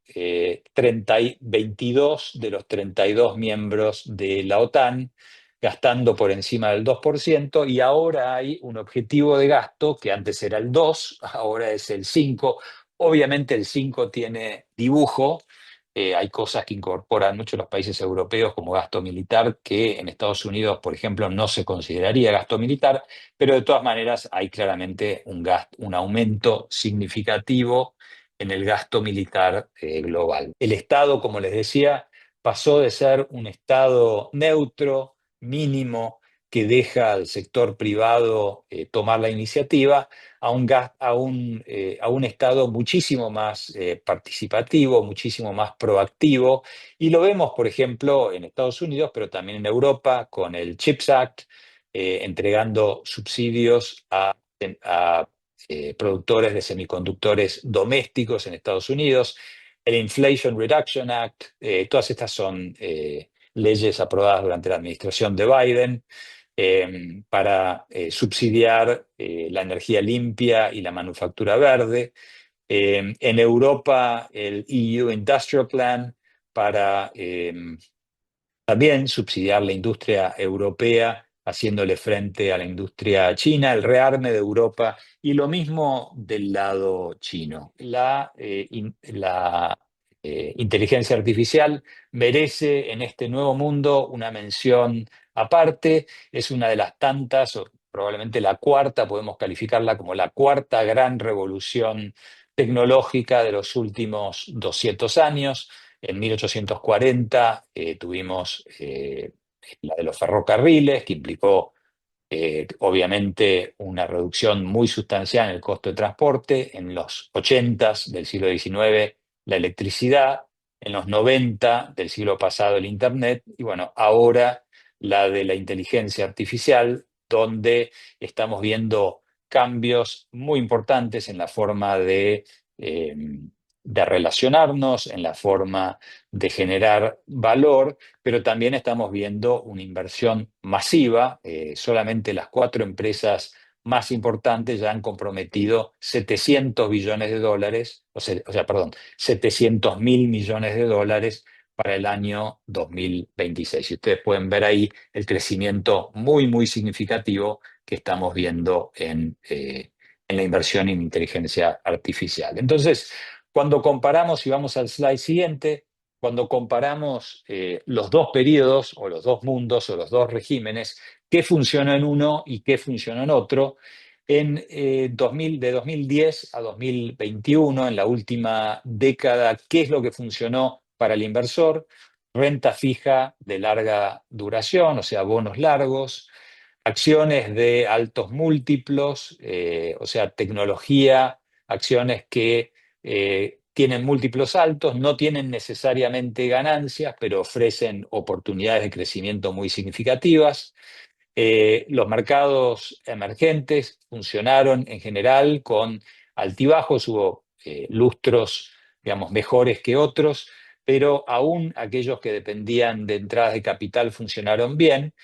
22 de los 32 miembros de la OTAN gastando por encima del 2%, y ahora hay un objetivo de gasto que antes era el 2, ahora es el 5. Obviamente el 5 tiene dibujo, hay cosas que incorporan mucho los países europeos como gasto militar, que en Estados Unidos, por ejemplo, no se consideraría gasto militar, pero de todas maneras hay claramente un aumento significativo en el gasto militar global. El Estado, como les decía, pasó de ser un Estado neutro, mínimo, que deja al sector privado tomar la iniciativa, a un Estado muchísimo más participativo, muchísimo más proactivo. Y lo vemos, por ejemplo, en Estados Unidos, pero también en Europa, con el CHIPS Act, entregando subsidios a productores de semiconductores domésticos en Estados Unidos, el Inflation Reduction Act. Todas estas son leyes aprobadas durante la administración de Biden para subsidiar la energía limpia y la manufactura verde. En Europa, el EU Industrial Plan para también subsidiar la industria europea, haciéndole frente a la industria china, el rearme de Europa, y lo mismo del lado chino. La inteligencia artificial merece en este nuevo mundo una mención aparte. Es una de las tantas, o probablemente la cuarta, podemos calificarla como la cuarta gran revolución tecnológica de los últimos 200 años. En 1840 tuvimos la de los ferrocarriles, que implicó obviamente una reducción muy sustancial en el costo de transporte. En los 80s del siglo XIX, la electricidad. En los 90 del siglo pasado, el Internet. Y bueno, ahora la de la inteligencia artificial, donde estamos viendo cambios muy importantes en la forma de relacionarnos, en la forma de generar valor, pero también estamos viendo una inversión masiva. Solamente las 4 empresas más importantes ya han comprometido 700 billones de dólares, perdón, 700 mil millones de dólares para el año 2026. Y ustedes pueden ver ahí el crecimiento muy, muy significativo que estamos viendo en la inversión en inteligencia artificial. Entonces, cuando comparamos, y vamos al slide siguiente, cuando comparamos los dos periodos o los dos mundos o los dos regímenes, qué funcionó en uno y qué funcionó en otro, de 2010 a 2021, en la última década, ¿qué es lo que funcionó para el inversor? Renta fija de larga duración, o sea, bonos largos, acciones de altos múltiplos, o sea, tecnología, acciones que tienen múltiplos altos, no tienen necesariamente ganancias, pero ofrecen oportunidades de crecimiento muy significativas. Los mercados emergentes funcionaron en general con altibajos, hubo lustros, digamos, mejores que otros, pero aún aquellos que dependían de entradas de capital funcionaron bien.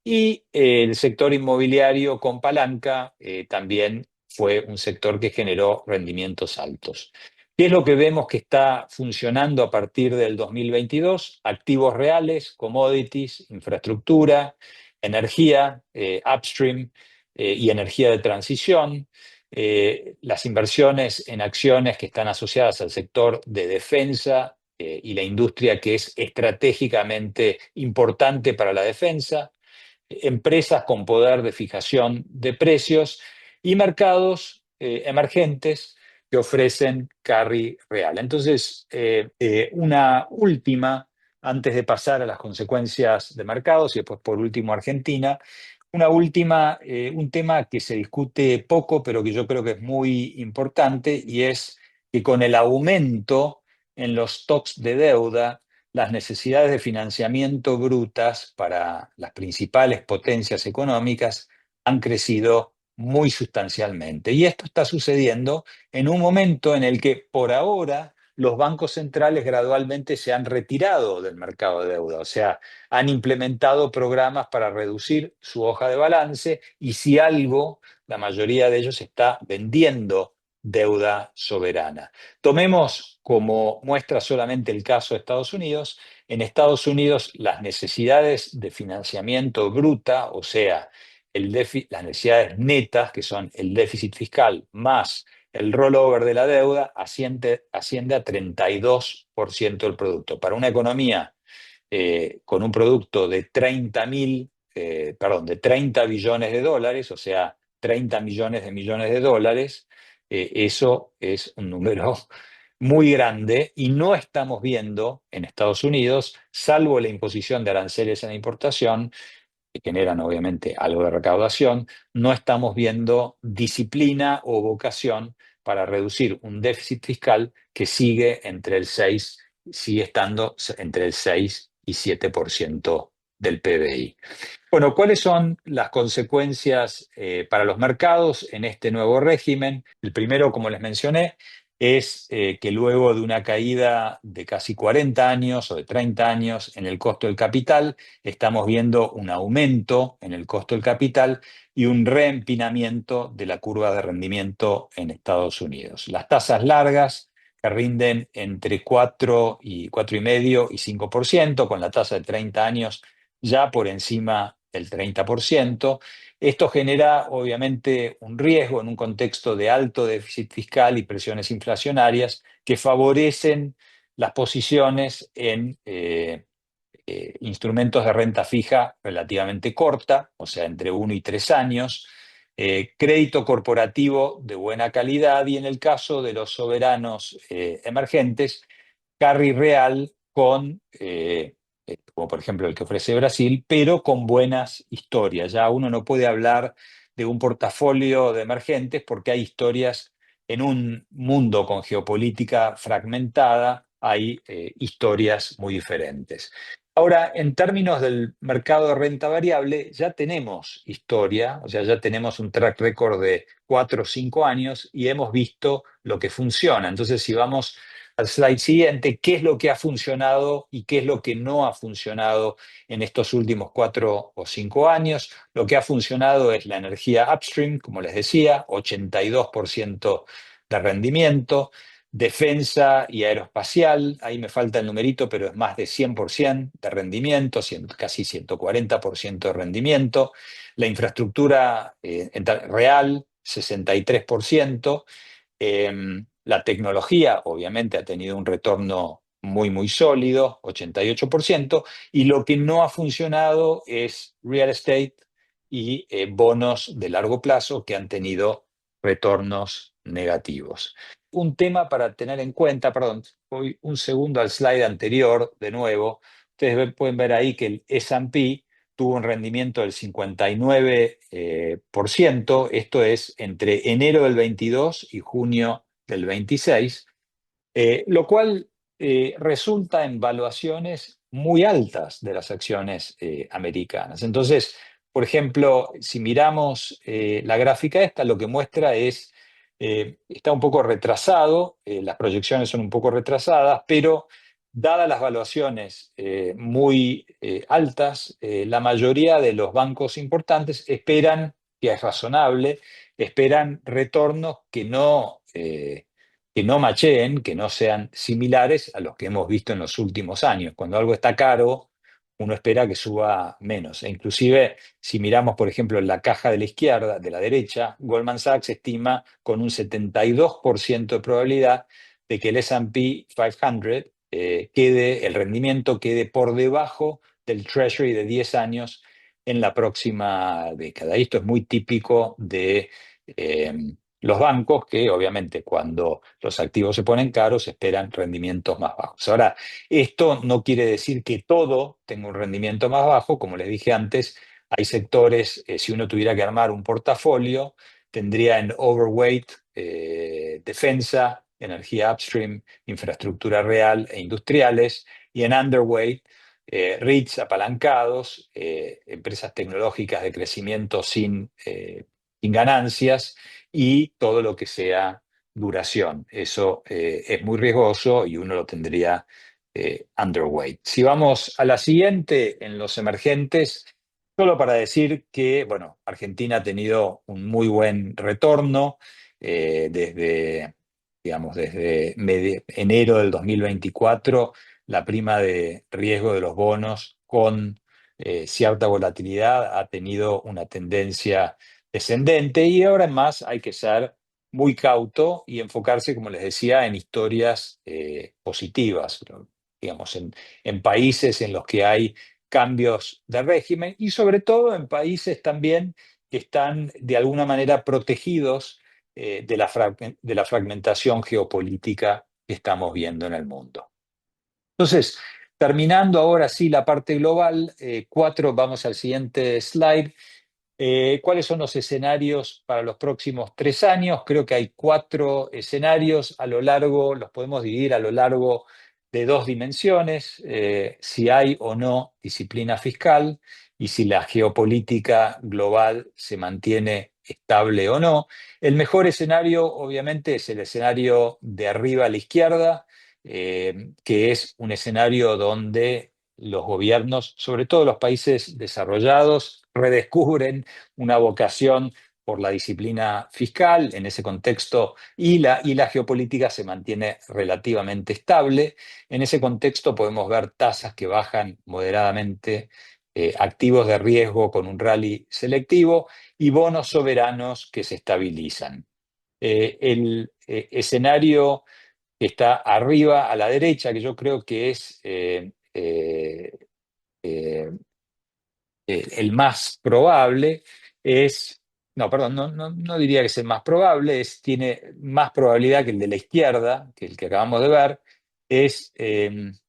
Y el sector inmobiliario con palanca también fue un sector que generó rendimientos altos. ¿Qué es lo que vemos que está funcionando a partir del 2022? Activos reales, commodities, infraestructura, energía, upstream y energía de transición. las inversiones en acciones que están asociadas al sector de defensa y la industria que es estratégicamente importante para la defensa, empresas con poder de fijación de precios y mercados emergentes que ofrecen carry real. Entonces, una última, antes de pasar a las consecuencias de mercados y después por último Argentina, una última, un tema que se discute poco, pero que yo creo que es muy importante, y es que con el aumento en los stocks de deuda, las necesidades de financiamiento brutas para las principales potencias económicas han crecido muy sustancialmente. Y esto está sucediendo en un momento en el que, por ahora, los bancos centrales gradualmente se han retirado del mercado de deuda, o sea, han implementado programas para reducir su hoja de balance y si algo, la mayoría de ellos está vendiendo deuda soberana. Tomemos como muestra solamente el caso de Estados Unidos. En Estados Unidos las necesidades de financiamiento bruta, o sea, las necesidades netas, que son el déficit fiscal más el rollover de la deuda, asciende a 32% del producto. Para una economía con un producto de 30 billones de dólares, o sea, 30 millones de dólares, eso es un número muy grande y no estamos viendo en Estados Unidos, salvo la imposición de aranceles en la importación, que generan obviamente algo de recaudación, no estamos viendo disciplina o vocación para reducir un déficit fiscal que sigue estando entre el 6 y 7% del PBI. Bueno, ¿cuáles son las consecuencias para los mercados en este nuevo régimen? El primero, como les mencioné, es que luego de una caída de casi 40 años o de 30 años en el costo del capital, estamos viendo un aumento en el costo del capital y un reempinamiento de la curva de rendimiento en Estados Unidos. Las tasas largas que rinden entre 4,5 y 5%, con la tasa de 30 años ya por encima del 30%. Esto genera obviamente un riesgo en un contexto de alto déficit fiscal y presiones inflacionarias que favorecen las posiciones en instrumentos de renta fija relativamente corta, o sea, entre 1 y 3 años, crédito corporativo de buena calidad y en el caso de los soberanos emergentes, carry real como por ejemplo el que ofrece Brasil, pero con buenas historias. Ya uno no puede hablar de un portafolio de emergentes porque hay historias en un mundo con geopolítica fragmentada, hay historias muy diferentes. Ahora, en términos del mercado de renta variable, ya tenemos historia, o sea, ya tenemos un track record de 4 o 5 años y hemos visto lo que funciona. Entonces, si vamos al slide siguiente, qué es lo que ha funcionado y qué es lo que no ha funcionado en estos últimos 4 o 5 años. Lo que ha funcionado es la energía upstream, como les decía, 82% de rendimiento. Defensa y aeroespacial, ahí me falta el numerito, pero es más de 100% de rendimiento, casi 140% de rendimiento. La infraestructura real, 63%. La tecnología, obviamente, ha tenido un retorno muy, muy sólido, 88%, y lo que no ha funcionado es real estate y bonos de largo plazo que han tenido retornos negativos. Un tema para tener en cuenta, perdón, voy un segundo al slide anterior de nuevo. Ustedes pueden ver ahí que el S&P tuvo un rendimiento del 59%, esto es entre enero del 22 y junio del 26, lo cual resulta en valuaciones muy altas de las acciones americanas. Entonces, por ejemplo, si miramos la gráfica esta, lo que muestra es, está un poco retrasado, las proyecciones son un poco retrasadas, pero dadas las valuaciones muy altas, la mayoría de los bancos importantes esperan, que es razonable, esperan retornos que no macheen, que no sean similares a los que hemos visto en los últimos años. Cuando algo está caro uno espera que suba menos. E inclusive, si miramos, por ejemplo, en la caja de la izquierda, de la derecha, Goldman Sachs estima con un 72% de probabilidad de que el S&P 500 el rendimiento quede por debajo del Treasury de 10 años en la próxima década. Y esto es muy típico de los bancos, que obviamente cuando los activos se ponen caros esperan rendimientos más bajos. Ahora, esto no quiere decir que todo tenga un rendimiento más bajo. Como les dije antes, hay sectores, si uno tuviera que armar un portafolio, tendría en overweight defensa, energía upstream, infraestructura real e industriales, y en underweight REITs apalancados, empresas tecnológicas de crecimiento sin ganancias, y todo lo que sea duración. Eso es muy riesgoso y uno lo tendría underweight. Si vamos a la siguiente, en los emergentes, solo para decir que, bueno, Argentina ha tenido un muy buen retorno desde, digamos, desde enero del 2024, la prima de riesgo de los bonos con cierta volatilidad ha tenido una tendencia descendente, y ahora en más hay que ser muy cauto y enfocarse, como les decía, en historias positivas, digamos, en países en los que hay cambios de régimen, y sobre todo en países también que están de alguna manera protegidos de la fragmentación geopolítica que estamos viendo en el mundo. Entonces, terminando ahora sí la parte global, vamos al siguiente slide. ¿Cuáles son los escenarios para los próximos 3 años? Creo que hay 4 escenarios los podemos dividir a lo largo de 2 dimensiones: si hay o no disciplina fiscal y si la geopolítica global se mantiene estable o no. El mejor escenario, obviamente, es el escenario de arriba a la izquierda, que es un escenario donde los gobiernos, sobre todo los países desarrollados, redescubren una vocación por la disciplina fiscal en ese contexto, y la geopolítica se mantiene relativamente estable. En ese contexto podemos ver tasas que bajan moderadamente, activos de riesgo con un rally selectivo y bonos soberanos que se estabilizan. El escenario que está arriba a la derecha, que yo creo que es eh, el más probable, no diría que es el más probable, tiene más probabilidad que el de la izquierda, que el que acabamos de ver, es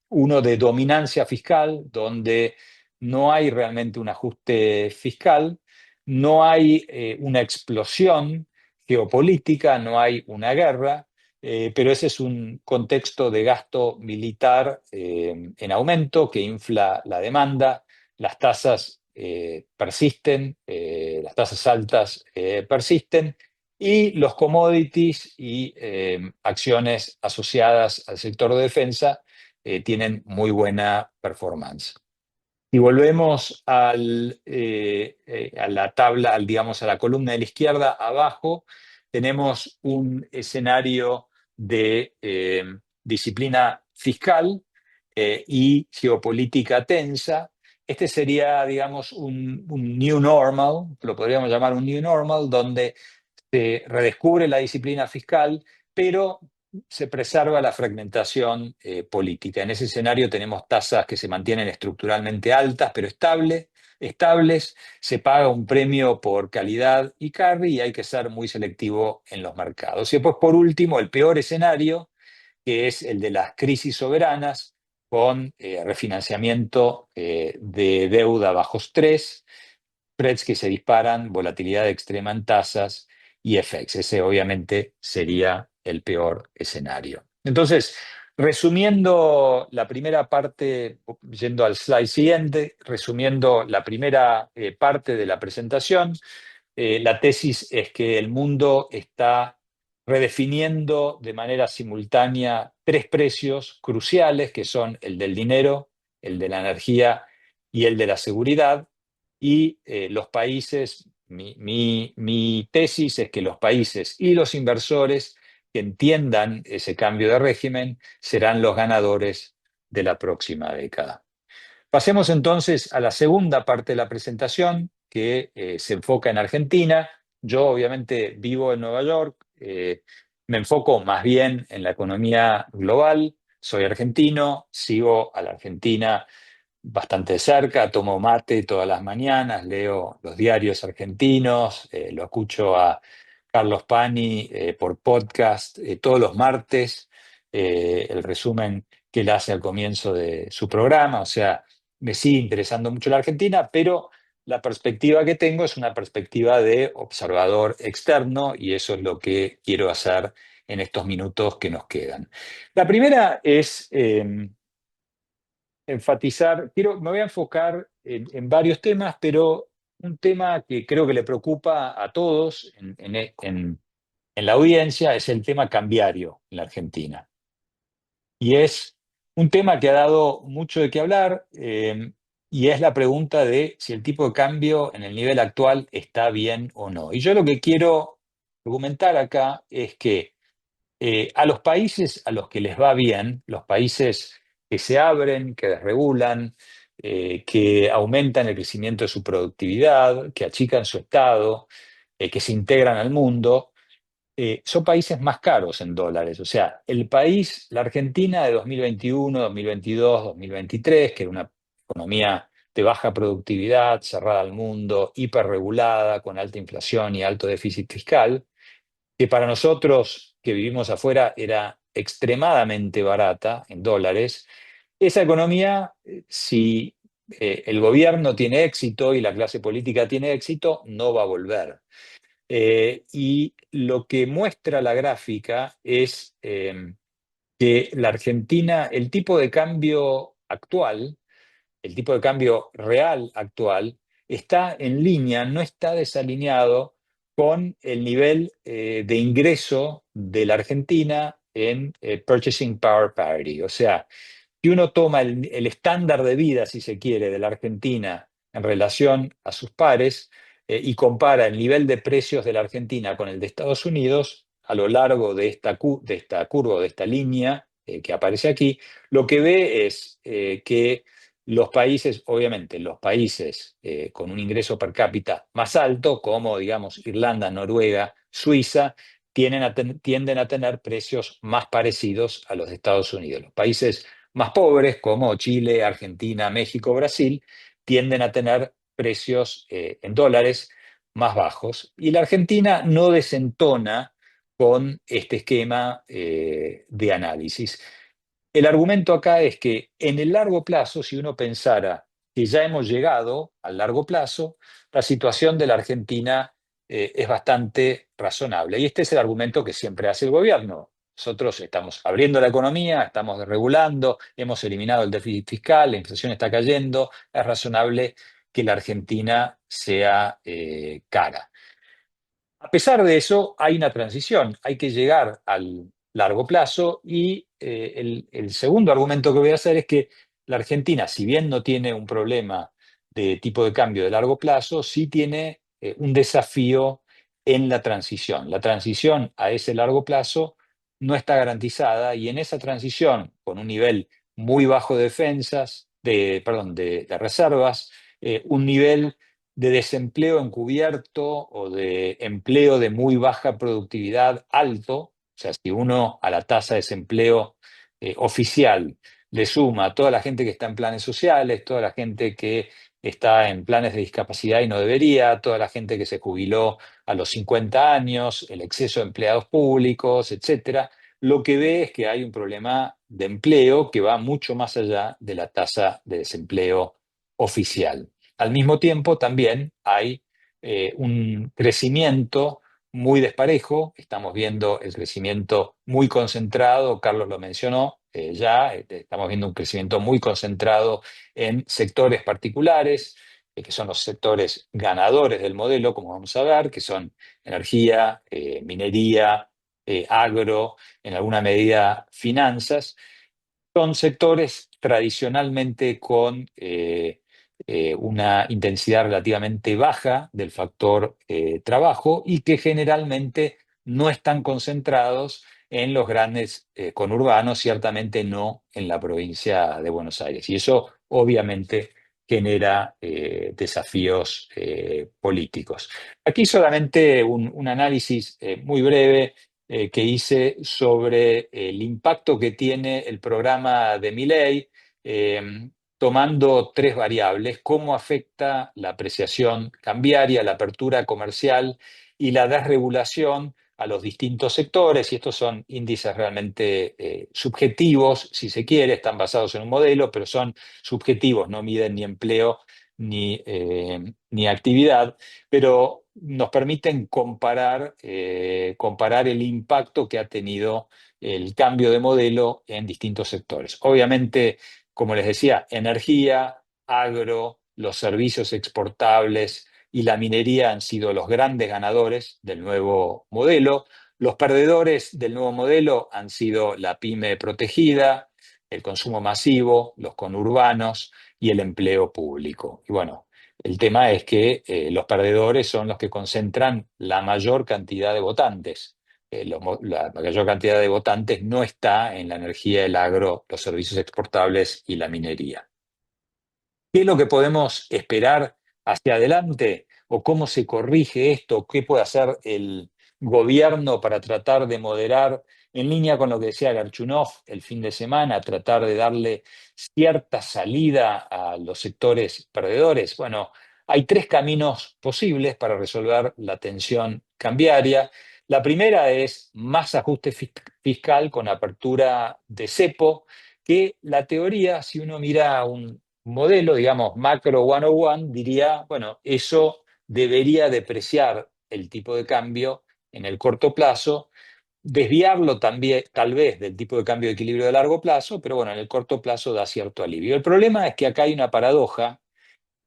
uno de dominancia fiscal, donde no hay realmente un ajuste fiscal, no hay una explosión geopolítica, no hay una guerra, pero ese es un contexto de gasto militar en aumento que infla la demanda. Las tasas persisten, las tasas altas persisten, y los commodities y acciones asociadas al sector de defensa tienen muy buena performance. Si volvemos a la tabla, digamos, a la columna de la izquierda, abajo, tenemos un escenario de disciplina fiscal y geopolítica tensa. Este sería, digamos, un new normal, lo podríamos llamar un new normal, donde se redescubre la disciplina fiscal, pero se preserva la fragmentación política. En ese escenario tenemos tasas que se mantienen estructuralmente altas, pero estables. Se paga un premio por calidad y carry, y hay que ser muy selectivo en los mercados. Y después, por último, el peor escenario, que es el de las crisis soberanas, con refinanciamiento de deuda bajo estrés, spreads que se disparan, volatilidad extrema en tasas y FX. Ese obviamente sería el peor escenario. Entonces, resumiendo la primera parte, yendo al slide siguiente, resumiendo la primera parte de la presentación, la tesis es que el mundo está redefiniendo de manera simultánea 3 precios cruciales, que son el del dinero, el de la energía y el de la seguridad. Y los países, mi tesis es que los países y los inversores que entiendan ese cambio de régimen serán los ganadores de la próxima década. Pasemos entonces a la segunda parte de la presentación, que se enfoca en Argentina. Yo obviamente vivo en Nueva York, me enfoco más bien en la economía global, soy argentino, sigo a la Argentina bastante de cerca, tomo mate todas las mañanas, leo los diarios argentinos, lo escucho a Carlos Pani por podcast todos los martes, el resumen que él hace al comienzo de su programa, o sea, me sigue interesando mucho la Argentina, pero la perspectiva que tengo es una perspectiva de observador externo y eso es lo que quiero hacer en estos minutos que nos quedan. La primera es enfatizar, me voy a enfocar en varios temas, pero un tema que creo que le preocupa a todos en la audiencia es el tema cambiario en la Argentina. Y es un tema que ha dado mucho de qué hablar y es la pregunta de si el tipo de cambio en el nivel actual está bien o no. Y yo lo que quiero argumentar acá es que a los países a los que les va bien, los países que se abren, que desregulan, que aumentan el crecimiento de su productividad, que achican su estado, que se integran al mundo, son países más caros en dólares. O sea, el país, la Argentina de 2021, 2022, 2023, que era una economía de baja productividad, cerrada al mundo, hiperregulada, con alta inflación y alto déficit fiscal, que para nosotros que vivimos afuera era extremadamente barata en dólares, esa economía, si el gobierno tiene éxito y la clase política tiene éxito, no va a volver. Y lo que muestra la gráfica es que la Argentina, el tipo de cambio real actual, está en línea, no está desalineado con el nivel de ingreso de la Argentina en Purchasing Power Parity. O sea, si uno toma el estándar de vida, si se quiere, de la Argentina en relación a sus pares y compara el nivel de precios de la Argentina con el de Estados Unidos, a lo largo de esta curva, de esta línea que aparece aquí, lo que ve es que los países, obviamente, los países con un ingreso per cápita más alto, como digamos Irlanda, Noruega, Suiza, tienden a tener precios más parecidos a los de Estados Unidos. Los países más pobres, como Chile, Argentina, México, Brasil, tienden a tener precios en dólares más bajos. Y la Argentina no desentona con este esquema de análisis. El argumento acá es que en el largo plazo, si uno pensara que ya hemos llegado al largo plazo, la situación de la Argentina es bastante razonable. Y este es el argumento que siempre hace el gobierno. Nosotros estamos abriendo la economía, estamos desregulando, hemos eliminado el déficit fiscal, la inflación está cayendo, es razonable que la Argentina sea cara. A pesar de eso, hay una transición, hay que llegar al largo plazo y el segundo argumento que voy a hacer es que la Argentina, si bien no tiene un problema de tipo de cambio de largo plazo, sí tiene un desafío en la transición. La transición a ese largo plazo no está garantizada y en esa transición, con un nivel muy bajo de de reservas, un nivel de desempleo encubierto o de empleo de muy baja productividad alto, o sea, si uno a la tasa de desempleo oficial le suma a toda la gente que está en planes sociales, toda la gente que está en planes de discapacidad y no debería, toda la gente que se jubiló a los 50 años, el exceso de empleados públicos, etcétera, lo que ve es que hay un problema de empleo que va mucho más allá de la tasa de desempleo oficial. Al mismo tiempo, también hay un crecimiento muy desparejo. Estamos viendo el crecimiento muy concentrado, Carlos lo mencionó ya, estamos viendo un crecimiento muy concentrado en sectores particulares, que son los sectores ganadores del modelo, como vamos a ver, que son energía, minería, agro, en alguna medida finanzas. Son sectores tradicionalmente con una intensidad relativamente baja del factor trabajo y que generalmente no están concentrados en los grandes conurbanos, ciertamente no en la provincia de Buenos Aires. Y eso obviamente genera desafíos políticos. Aquí solamente un análisis muy breve que hice sobre el impacto que tiene el programa de Milei, tomando tres variables: cómo afecta la apreciación cambiaria, la apertura comercial y la desregulación a los distintos sectores. Y estos son índices realmente subjetivos, si se quiere, están basados en un modelo, pero son subjetivos, no miden ni empleo ni actividad, pero nos permiten comparar el impacto que ha tenido el cambio de modelo en distintos sectores. Obviamente, como les decía, energía, agro, los servicios exportables y la minería han sido los grandes ganadores del nuevo modelo. Los perdedores del nuevo modelo han sido la pyme protegida, el consumo masivo, los conurbanos y el empleo público. Y bueno, el tema es que los perdedores son los que concentran la mayor cantidad de votantes. La mayor cantidad de votantes no está en la energía, el agro, los servicios exportables y la minería. ¿Qué es lo que podemos esperar hacia adelante? ¿O cómo se corrige esto? ¿Qué puede hacer el gobierno para tratar de moderar, en línea con lo que decía Garchunov el fin de semana, tratar de darle cierta salida a los sectores perdedores? Bueno, hay tres caminos posibles para resolver la tensión cambiaria. La primera es más ajuste fiscal con apertura de cepo, que la teoría, si uno mira un modelo, digamos, macro 101, diría, bueno, eso debería depreciar el tipo de cambio en el corto plazo, desviarlo también, tal vez, del tipo de cambio de equilibrio de largo plazo, pero bueno, en el corto plazo da cierto alivio. El problema es que acá hay una paradoja,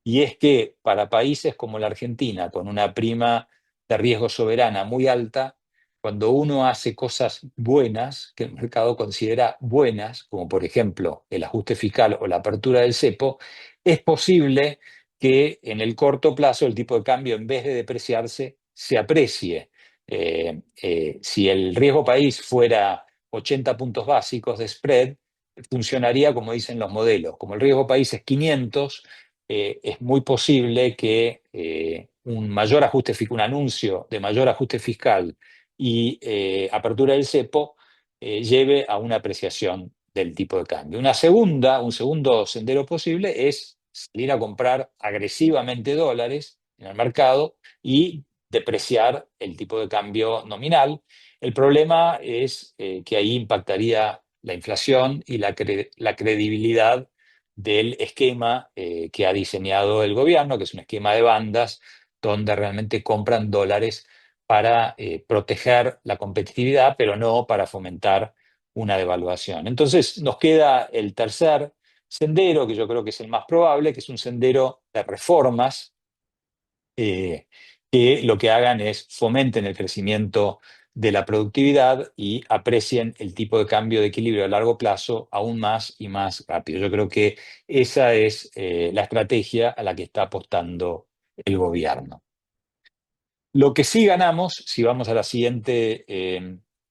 y es que para países como la Argentina, con una prima de riesgo soberana muy alta, cuando uno hace cosas buenas, que el mercado considera buenas, como por ejemplo el ajuste fiscal o la apertura del cepo, es posible que en el corto plazo el tipo de cambio, en vez de depreciarse, se aprecie. Si el riesgo país fuera 80 puntos básicos de spread, funcionaría como dicen los modelos. Como el riesgo país es 500, es muy posible que un anuncio de mayor ajuste fiscal y apertura del cepo lleve a una apreciación del tipo de cambio. Un segundo sendero posible es salir a comprar agresivamente dólares en el mercado y depreciar el tipo de cambio nominal. El problema es que ahí impactaría la inflación y la credibilidad del esquema que ha diseñado el gobierno, que es un esquema de bandas, donde realmente compran dólares para proteger la competitividad, pero no para fomentar una devaluación. Entonces nos queda el tercer sendero, que yo creo que es el más probable, que es un sendero de reformas que lo que hagan es fomenten el crecimiento de la productividad y aprecien el tipo de cambio de equilibrio a largo plazo aún más y más rápido. Yo creo que esa es la estrategia a la que está apostando el gobierno. Lo que sí ganamos, si vamos a la siguiente,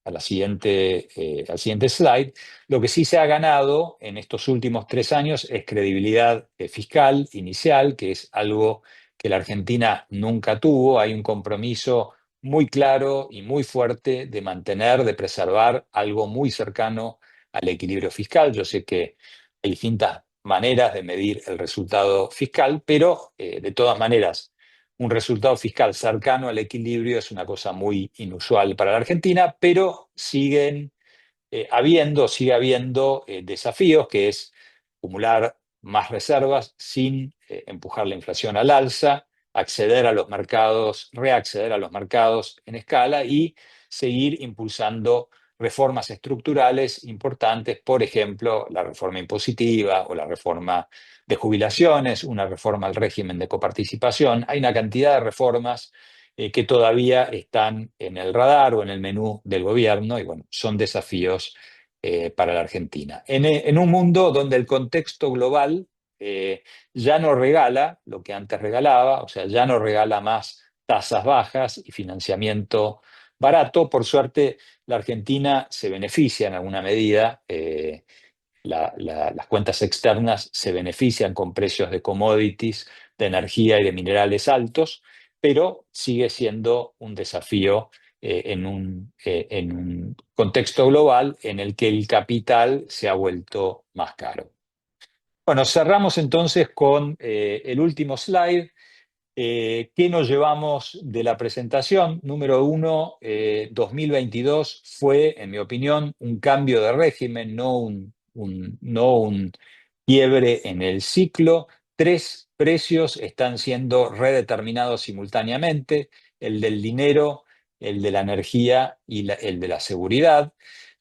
al siguiente slide, lo que sí se ha ganado en estos últimos 3 años es credibilidad fiscal inicial, que es algo que la Argentina nunca tuvo. Hay un compromiso muy claro y muy fuerte de mantener, de preservar algo muy cercano al equilibrio fiscal. Yo sé que hay distintas maneras de medir el resultado fiscal, pero de todas maneras, un resultado fiscal cercano al equilibrio es una cosa muy inusual para la Argentina, pero sigue habiendo desafíos, que es acumular más reservas sin empujar la inflación al alza, acceder a los mercados, reacceder a los mercados en escala y seguir impulsando reformas estructurales importantes, por ejemplo, la reforma impositiva o la reforma de jubilaciones, una reforma al régimen de coparticipación. Hay una cantidad de reformas que todavía están en el radar o en el menú del gobierno y bueno, son desafíos para la Argentina. En un mundo donde el contexto global ya no regala lo que antes regalaba, o sea, ya no regala más tasas bajas y financiamiento barato. Por suerte, la Argentina se beneficia en alguna medida las cuentas externas se benefician con precios de commodities, de energía y de minerales altos, pero sigue siendo un desafío en un contexto global en el que el capital se ha vuelto más caro. Bueno, cerramos entonces con el último slide. ¿Qué nos llevamos de la presentación? Número uno, 2022 fue, en mi opinión, un cambio de régimen, no un quiebre en el ciclo. 3 precios están siendo redeterminados simultáneamente: el del dinero, el de la energía y el de la seguridad.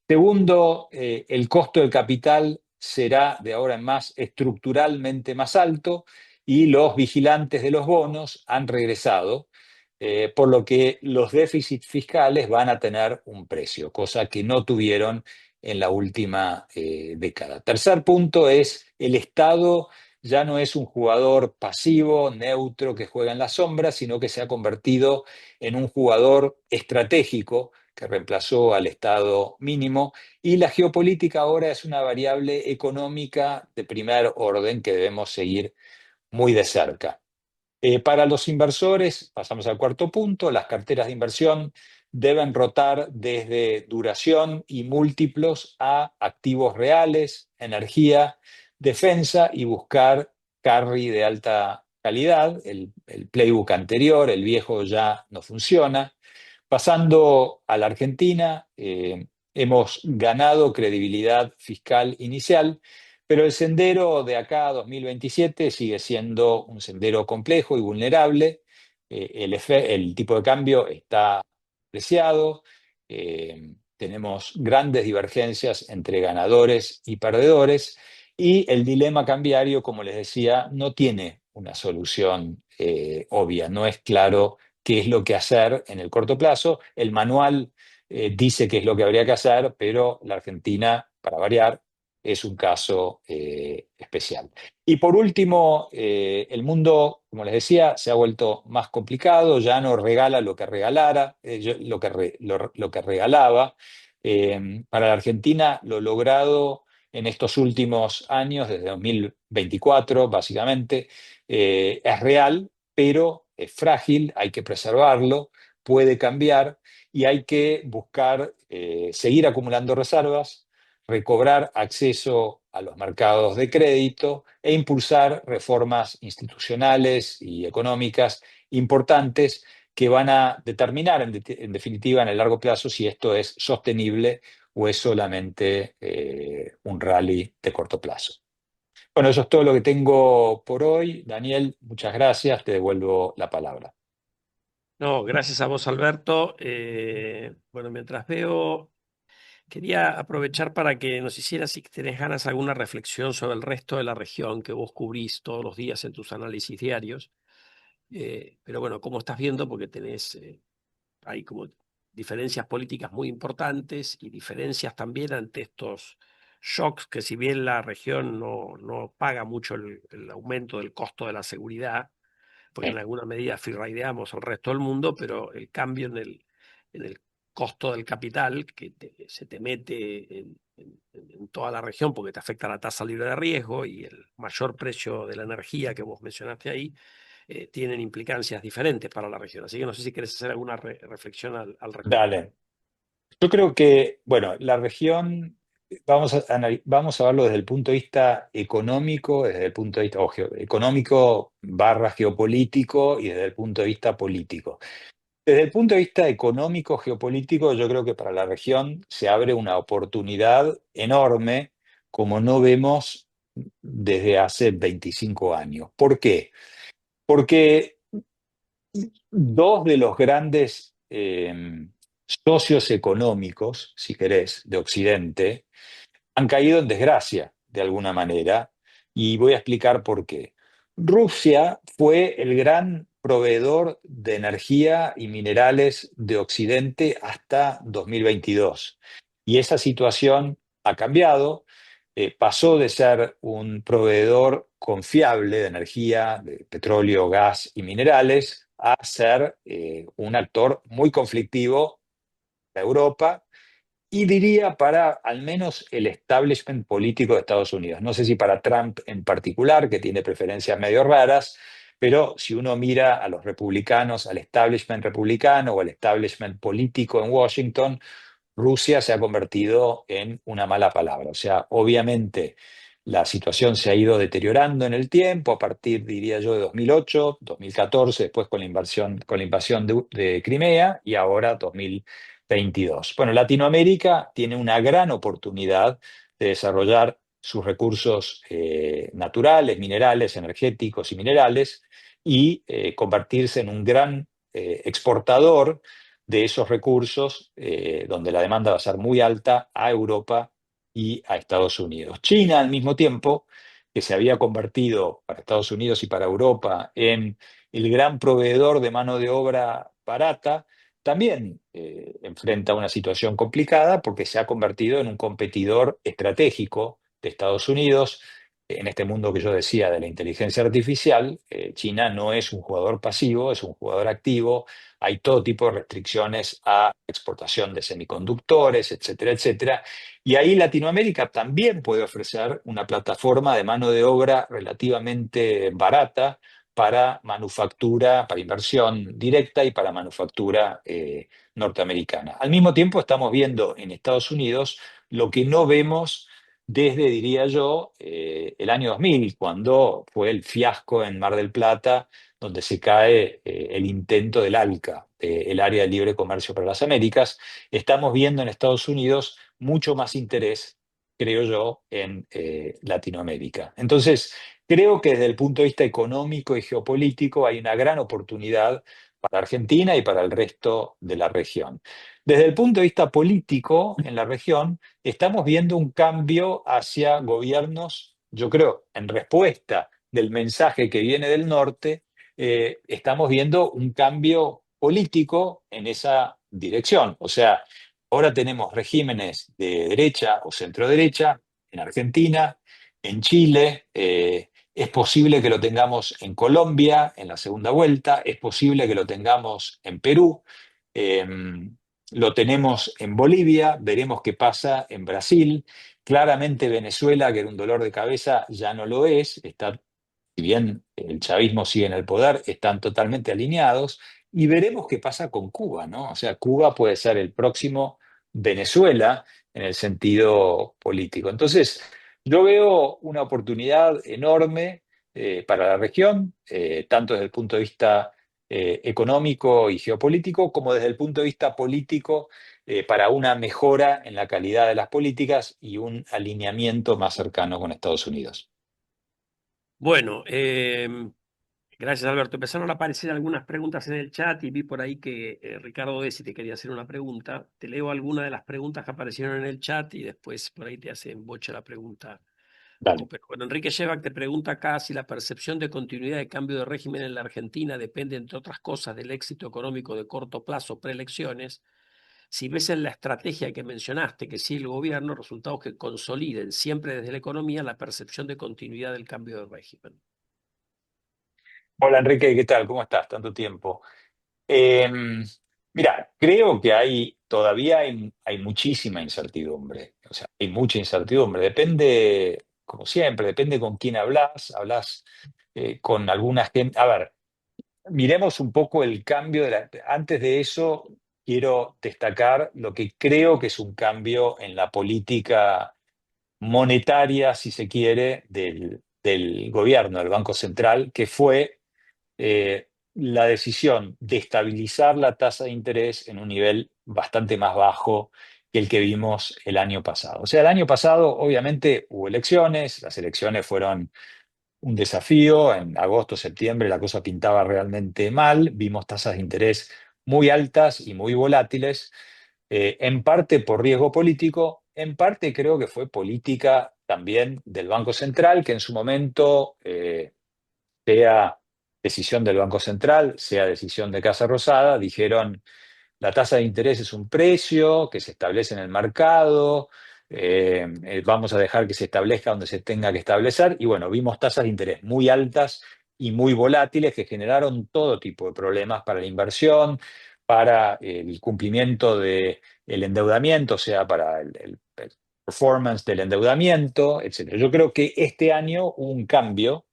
Segundo, el costo del capital será de ahora en más estructuralmente más alto y los vigilantes de los bonos han regresado, por lo que los déficits fiscales van a tener un precio, cosa que no tuvieron en la última década. Tercer punto es: el Estado ya no es un jugador pasivo, neutro, que juega en la sombra, sino que se ha convertido en un jugador estratégico que reemplazó al Estado mínimo, y la geopolítica ahora es una variable económica de primer orden que debemos seguir muy de cerca. Para los inversores, pasamos al cuarto punto: las carteras de inversión deben rotar desde duración y múltiplos a activos reales, energía, defensa, y buscar carry de alta calidad. El playbook anterior, el viejo, ya no funciona. Pasando a la Argentina, hemos ganado credibilidad fiscal inicial, pero el sendero de acá a 2027 sigue siendo un sendero complejo y vulnerable. El tipo de cambio está apreciado. Tenemos grandes divergencias entre ganadores y perdedores. Y el dilema cambiario, como les decía, no tiene una solución obvia. No es claro qué es lo que hacer en el corto plazo. El manual dice qué es lo que habría que hacer, pero la Argentina, para variar, es un caso especial. Y por último, el mundo, como les decía, se ha vuelto más complicado. Ya no regala lo que regalara, lo que regalaba. Para la Argentina, lo logrado en estos últimos años, desde 2024 básicamente, es real, pero es frágil, hay que preservarlo, puede cambiar, y hay que buscar seguir acumulando reservas, recobrar acceso a los mercados de crédito e impulsar reformas institucionales y económicas importantes que van a determinar, en definitiva, en el largo plazo, si esto es sostenible o es solamente un rally de corto plazo. Bueno, eso es todo lo que tengo por hoy. Daniel, muchas gracias. Te devuelvo la palabra. No, gracias a vos, Alberto. Bueno, mientras veo, quería aprovechar para que nos hicieras, si tenés ganas, alguna reflexión sobre el resto de la región que vos cubrís todos los días en tus análisis diarios. Pero bueno, como estás viendo, porque hay como diferencias políticas muy importantes y diferencias también ante estos shocks que, si bien la región no paga mucho el aumento del costo de la seguridad, porque en alguna medida freerideamos al resto del mundo, pero el cambio en el costo del capital que se te mete en toda la región, porque te afecta la tasa libre de riesgo y el mayor precio de la energía que vos mencionaste ahí, tienen implicancias diferentes para la región. Así que no sé si querés hacer alguna reflexión al respecto. Dale. Yo creo que, bueno, la región, vamos a verlo desde el punto de vista económico, desde el punto de vista económico barra geopolítico, y desde el punto de vista político. Desde el punto de vista económico geopolítico, yo creo que para la región se abre una oportunidad enorme, como no vemos desde hace 25 años. ¿Por qué? Porque dos de los grandes socios económicos, si querés, de Occidente, han caído en desgracia, de alguna manera, y voy a explicar por qué. Rusia fue el gran proveedor de energía y minerales de Occidente hasta 2022, y esa situación ha cambiado. Pasó de ser un proveedor confiable de energía, de petróleo, gas y minerales, a ser un actor muy conflictivo para Europa y diría para al menos el establishment político de Estados Unidos. No sé si para Trump en particular, que tiene preferencias medio raras, pero si uno mira a los republicanos, al establishment republicano o al establishment político en Washington, Rusia se ha convertido en una mala palabra. O sea, obviamente la situación se ha ido deteriorando en el tiempo, a partir, diría yo, de 2008, 2014, después con la invasión de Crimea y ahora 2022. Bueno, Latinoamérica tiene una gran oportunidad de desarrollar sus recursos naturales, minerales, energéticos y minerales y convertirse en un gran exportador de esos recursos, donde la demanda va a ser muy alta, a Europa y a Estados Unidos. China, al mismo tiempo, que se había convertido para Estados Unidos y para Europa en el gran proveedor de mano de obra barata, también enfrenta una situación complicada porque se ha convertido en un competidor estratégico de Estados Unidos. En este mundo que yo decía de la inteligencia artificial, China no es un jugador pasivo, es un jugador activo. Hay todo tipo de restricciones a exportación de semiconductores, etcétera, etcétera. Y ahí Latinoamérica también puede ofrecer una plataforma de mano de obra relativamente barata para manufactura, para inversión directa y para manufactura norteamericana. Al mismo tiempo estamos viendo en Estados Unidos lo que no vemos desde, diría yo, el año 2000, cuando fue el fiasco en Mar del Plata, donde se cae el intento del ALCA, el Área de Libre Comercio para las Américas. Estamos viendo en Estados Unidos mucho más interés, creo yo, en Latinoamérica. Entonces, creo que desde el punto de vista económico y geopolítico hay una gran oportunidad para Argentina y para el resto de la región. Desde el punto de vista político en la región, estamos viendo un cambio hacia gobiernos, yo creo, en respuesta del mensaje que viene del norte, estamos viendo un cambio político en esa dirección. O sea, ahora tenemos regímenes de derecha o centro-derecha en Argentina, en Chile, es posible que lo tengamos en Colombia en la segunda vuelta, es posible que lo tengamos en Perú, eh, lo tenemos en Bolivia, veremos qué pasa en Brasil. Claramente Venezuela, que era un dolor de cabeza, ya no lo es, está, si bien el chavismo sigue en el poder, están totalmente alineados y veremos qué pasa con Cuba, ¿no? O sea, Cuba puede ser el próximo Venezuela en el sentido político. Entonces, yo veo una oportunidad enorme para la región, tanto desde el punto de vista económico y geopolítico, como desde el punto de vista político, para una mejora en la calidad de las políticas y un alineamiento más cercano con Estados Unidos. Bueno, gracias, Alberto. Empezaron a aparecer algunas preguntas en el chat y vi por ahí que Ricardo Desi te quería hacer una pregunta. Te leo algunas de las preguntas que aparecieron en el chat y después por ahí te hacen boche la pregunta. Dale. Pero bueno, Enrique Shevac te pregunta acá si la percepción de continuidad de cambio de régimen en la Argentina depende, entre otras cosas, del éxito económico de corto plazo preelecciones. Si ves en la estrategia que mencionaste que sigue el gobierno, resultados que consoliden siempre desde la economía la percepción de continuidad del cambio de régimen. Hola Enrique, ¿qué tal? ¿Cómo estás? Tanto tiempo. Eh, Mira, creo que todavía hay muchísima incertidumbre. O sea, hay mucha incertidumbre. Depende, como siempre, depende con quién hablas. Hablas con alguna gente. A ver, miremos un poco el cambio Antes de eso, quiero destacar lo que creo que es un cambio en la política monetaria, si se quiere, del gobierno, del Banco Central, que fue la decisión de estabilizar la tasa de interés en un nivel bastante más bajo que el que vimos el año pasado. O sea, el año pasado obviamente hubo elecciones, las elecciones fueron un desafío, en agosto, septiembre la cosa pintaba realmente mal, vimos tasas de interés muy altas y muy volátiles, en parte por riesgo político, en parte creo que fue política también del Banco Central, que en su momento, sea decisión del Banco Central, sea decisión de Casa Rosada, dijeron la tasa de interés es un precio que se establece en el mercado, vamos a dejar que se establezca donde se tenga que establecer. Y bueno, vimos tasas de interés muy altas y muy volátiles que generaron todo tipo de problemas para la inversión, para el cumplimiento del endeudamiento, o sea, para el performance del endeudamiento, etc. Yo creo que este año hubo un cambio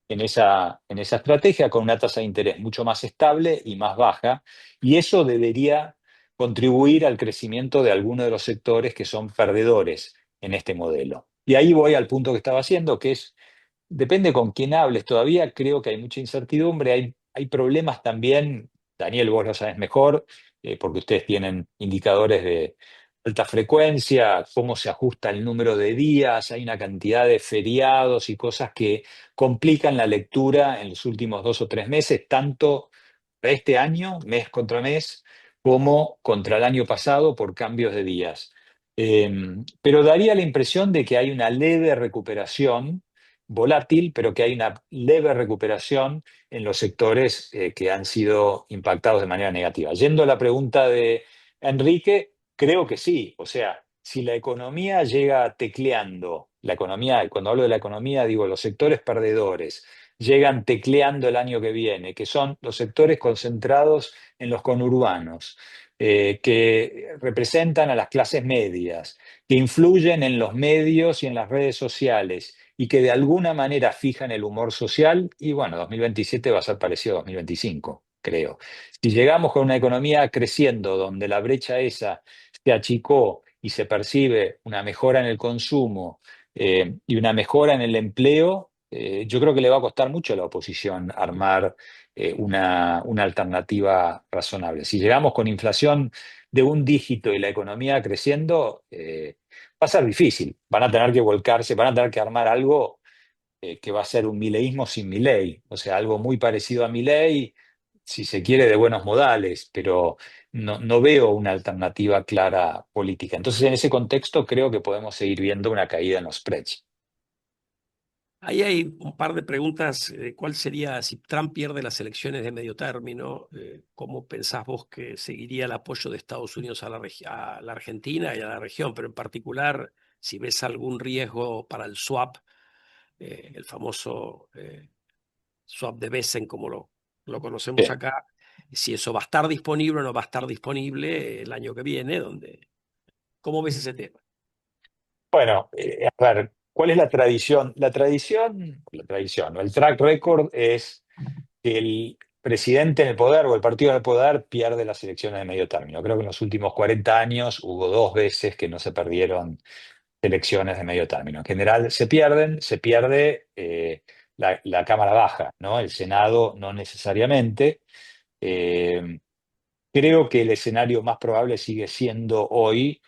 en esa estrategia con una tasa de interés mucho más estable y más baja, y eso debería contribuir al crecimiento de algunos de los sectores que son perdedores en este modelo. Y ahí voy al punto que estaba haciendo, que es, depende con quién hables, todavía creo que hay mucha incertidumbre, hay problemas también, Daniel, vos lo sabes mejor, porque ustedes tienen indicadores de alta frecuencia, cómo se ajusta el número de días, hay una cantidad de feriados y cosas que complican la lectura en los últimos 2 o 3 meses, tanto para este año, mes contra mes, como contra el año pasado por cambios de días. Pero daría la impresión de que hay una leve recuperación, volátil, pero que hay una leve recuperación en los sectores que han sido impactados de manera negativa. Yendo a la pregunta de Enrique, creo que sí. O sea, si la economía llega tecleando, la economía, cuando hablo de la economía, digo los sectores perdedores, llegan tecleando el año que viene, que son los sectores concentrados en los conurbanos, que representan a las clases medias, que influyen en los medios y en las redes sociales y que de alguna manera fijan el humor social, y bueno, 2027 va a ser parecido a 2025, creo. Si llegamos con una economía creciendo donde la brecha esa se achicó y se percibe una mejora en el consumo y una mejora en el empleo, yo creo que le va a costar mucho a la oposición armar una alternativa razonable. Si llegamos con inflación de un dígito y la economía creciendo, va a ser difícil. Van a tener que volcarse, van a tener que armar algo que va a ser un mileísmo sin Milei, o sea, algo muy parecido a Milei, si se quiere, de buenos modales, pero no veo una alternativa clara política. Entonces, en ese contexto, creo que podemos seguir viendo una caída en los spreads. Ahí hay un par de preguntas. ¿Cuál sería, si Trump pierde las elecciones de medio término, cómo pensás vos que seguiría el apoyo de Estados Unidos a a la Argentina y a la región? Pero en particular, si ves algún riesgo para el swap, el famoso swap de Besen, como lo conocemos Bien. acá, si eso va a estar disponible o no va a estar disponible el año que viene, ¿cómo ves ese tema? Bueno, a ver, ¿cuál es la tradición? La tradición, ¿no? El track record es que el presidente en el poder o el partido en el poder pierde las elecciones de medio término. Creo que en los últimos 40 años hubo 2 veces que no se perdieron elecciones de medio término. En general se pierde la Cámara Baja, ¿no? El Senado no necesariamente. Eh, Creo que el escenario más probable sigue siendo hoy,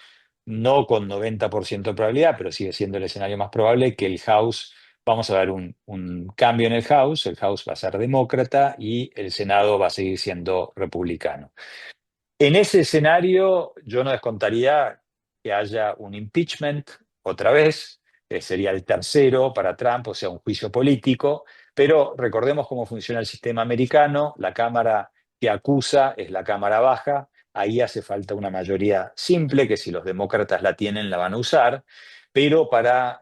no con 90% de probabilidad, pero sigue siendo el escenario más probable que el House, vamos a ver un cambio en el House va a ser demócrata y el Senado va a seguir siendo republicano. En ese escenario, yo no descontaría que haya un impeachment otra vez, sería el tercero para Trump, o sea, un juicio político, pero recordemos cómo funciona el sistema americano, la Cámara que acusa es la Cámara Baja, ahí hace falta una mayoría simple, que si los demócratas la tienen la van a usar, pero para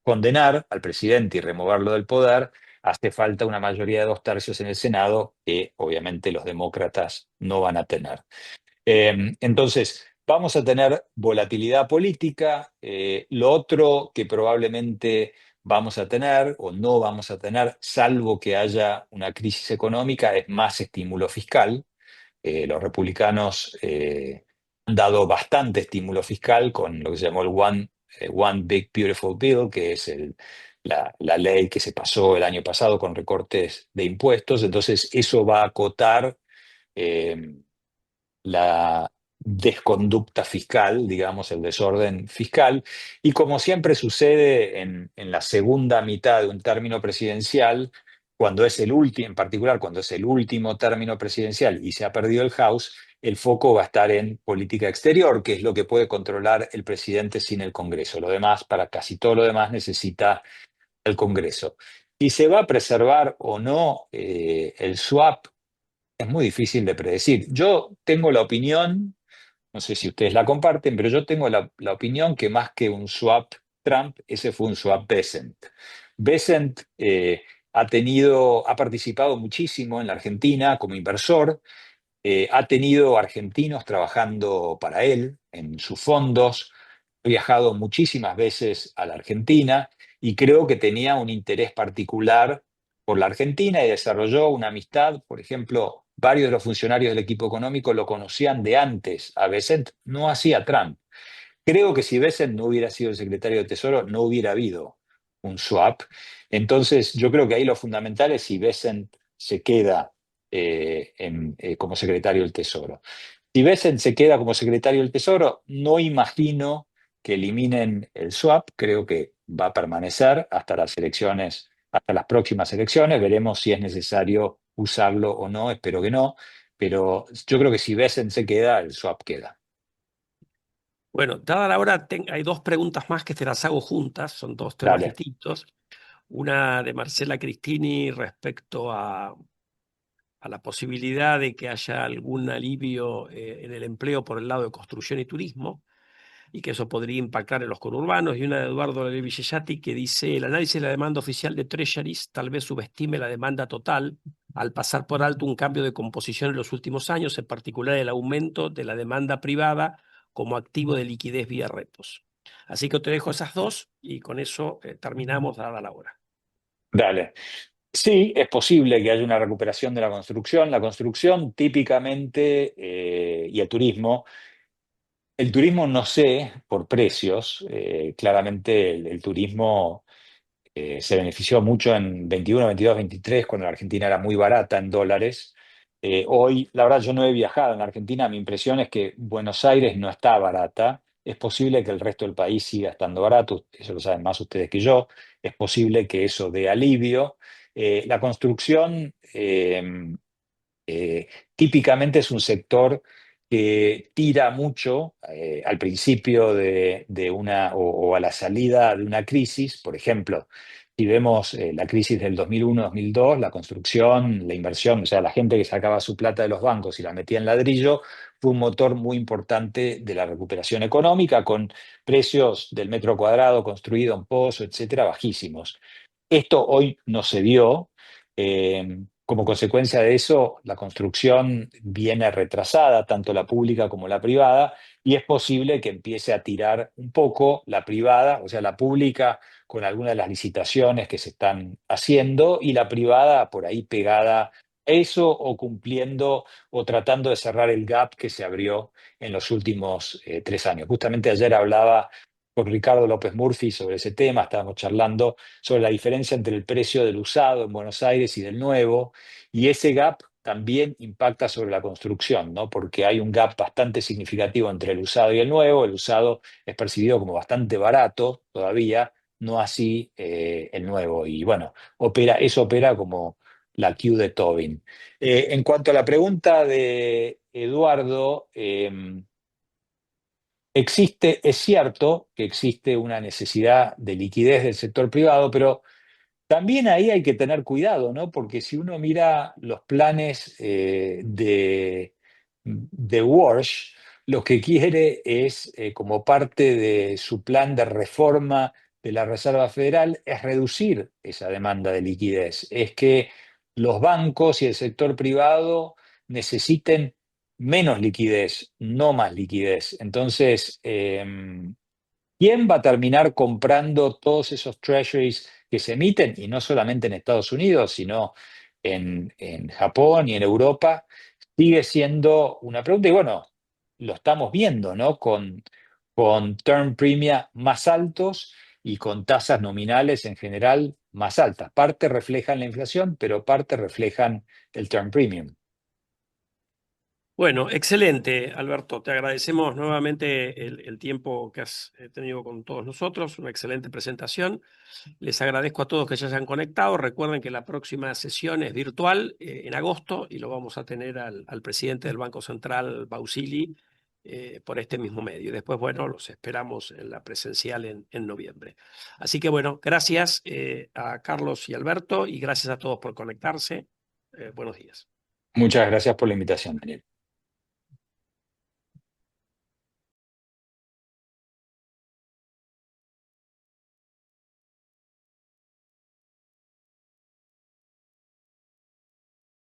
condenar al presidente y removerlo del poder, hace falta una mayoría de 2 tercios en el Senado, que obviamente los demócratas no van a tener. Entonces, vamos a tener volatilidad política. Lo otro que probablemente vamos a tener o no vamos a tener, salvo que haya una crisis económica, es más estímulo fiscal. Los republicanos han dado bastante estímulo fiscal con lo que se llamó el One Big Beautiful Bill, que es la ley que se pasó el año pasado con recortes de impuestos. Entonces, eso va a acotar eh, la desconducta fiscal, digamos, el desorden fiscal. Y como siempre sucede en la segunda mitad de un término presidencial, cuando es el último, en particular cuando es el último término presidencial y se ha perdido el House, el foco va a estar en política exterior, que es lo que puede controlar el presidente sin el Congreso. Lo demás, para casi todo lo demás, necesita el Congreso. Si se va a preservar o no el swap, es muy difícil de predecir. Yo tengo la opinión, no sé si ustedes la comparten, pero yo tengo la opinión que más que un swap Trump, ese fue un swap Bessent. Bessent ha participado muchísimo en la Argentina como inversor, Ha tenido argentinos trabajando para él en sus fondos, ha viajado muchísimas veces a la Argentina y creo que tenía un interés particular por la Argentina y desarrolló una amistad. Por ejemplo, varios de los funcionarios del equipo económico lo conocían de antes a Bessent, no hacía Trump. Creo que si Bessent no hubiera sido el secretario de Tesoro, no hubiera habido un swap. Entonces, yo creo que ahí lo fundamental es si Bessent se queda como secretario del Tesoro. Si Bessent se queda como secretario del Tesoro, no imagino que eliminen el swap. Creo que va a permanecer hasta las elecciones, hasta las próximas elecciones. Veremos si es necesario usarlo o no. Espero que no. Pero yo creo que si Bessent se queda, el swap queda. Bueno, dada la hora, hay dos preguntas más que te las hago juntas, son dos temas Dale. distintos. Una de Marcela Cristini respecto a la posibilidad de que haya algún alivio en el empleo por el lado de construcción y turismo, y que eso podría impactar en los conurbanos, y una de Eduardo Villellati que dice: el análisis de la demanda oficial de Treasuries tal vez subestime la demanda total al pasar por alto un cambio de composición en los últimos años, en particular el aumento de la demanda privada como activo de liquidez vía repos. Así que te dejo esas dos y con eso terminamos dada la hora. Dale. Sí, es posible que haya una recuperación de la construcción. La construcción típicamente, y el turismo no sé por precios. Claramente el turismo se benefició mucho en 21, 22, 23, cuando la Argentina era muy barata en dólares. Hoy, la verdad, yo no he viajado en la Argentina. Mi impresión es que Buenos Aires no está barata. Es posible que el resto del país siga estando barato. Eso lo saben más ustedes que yo. Es posible que eso dé alivio. La construcción típicamente es un sector que tira mucho al principio de una o a la salida de una crisis. Por ejemplo, si vemos la crisis del 2001-2002, la construcción, la inversión, o sea, la gente que sacaba su plata de los bancos y la metía en ladrillo, fue un motor muy importante de la recuperación económica, con precios del metro cuadrado construido en Pozo, etcétera, bajísimos. Esto hoy no se dio. Como consecuencia de eso, la construcción viene retrasada, tanto la pública como la privada, y es posible que empiece a tirar un poco la privada, o sea, la pública con algunas de las licitaciones que se están haciendo y la privada por ahí pegada a eso o cumpliendo o tratando de cerrar el gap que se abrió en los últimos 3 años. Justamente ayer hablaba con Ricardo López Murphy sobre ese tema, estábamos charlando sobre la diferencia entre el precio del usado en Buenos Aires y del nuevo, y ese gap también impacta sobre la construcción, ¿no? Porque hay un gap bastante significativo entre el usado y el nuevo. El usado es percibido como bastante barato todavía, no así el nuevo. Y bueno, eso opera como la Q de Tobin. En cuanto a la pregunta de Eduardo, es cierto que existe una necesidad de liquidez del sector privado, pero también ahí hay que tener cuidado, ¿no? Porque si uno mira los planes de Walsh, lo que quiere es, como parte de su plan de reforma de la Reserva Federal, es reducir esa demanda de liquidez. Es que los bancos y el sector privado necesiten menos liquidez, no más liquidez. Entonces, ¿quién va a terminar comprando todos esos treasuries que se emiten? Y no solamente en Estados Unidos, sino en Japón y en Europa. Sigue siendo una pregunta. Y bueno, lo estamos viendo, ¿no? Con term premia más altos y con tasas nominales en general más altas. Parte reflejan la inflación, pero parte reflejan el term premium. Bueno, excelente, Alberto. Te agradecemos nuevamente el tiempo que has tenido con todos nosotros. Una excelente presentación. Les agradezco a todos que se hayan conectado. Recuerden que la próxima sesión es virtual en agosto y lo vamos a tener al presidente del Banco Central, Bausili, por este mismo medio. Después, bueno, los esperamos en la presencial en noviembre. Así que, bueno, gracias a Carlos y Alberto y gracias a todos por conectarse. Buenos días. Muchas gracias por la invitación, Daniel.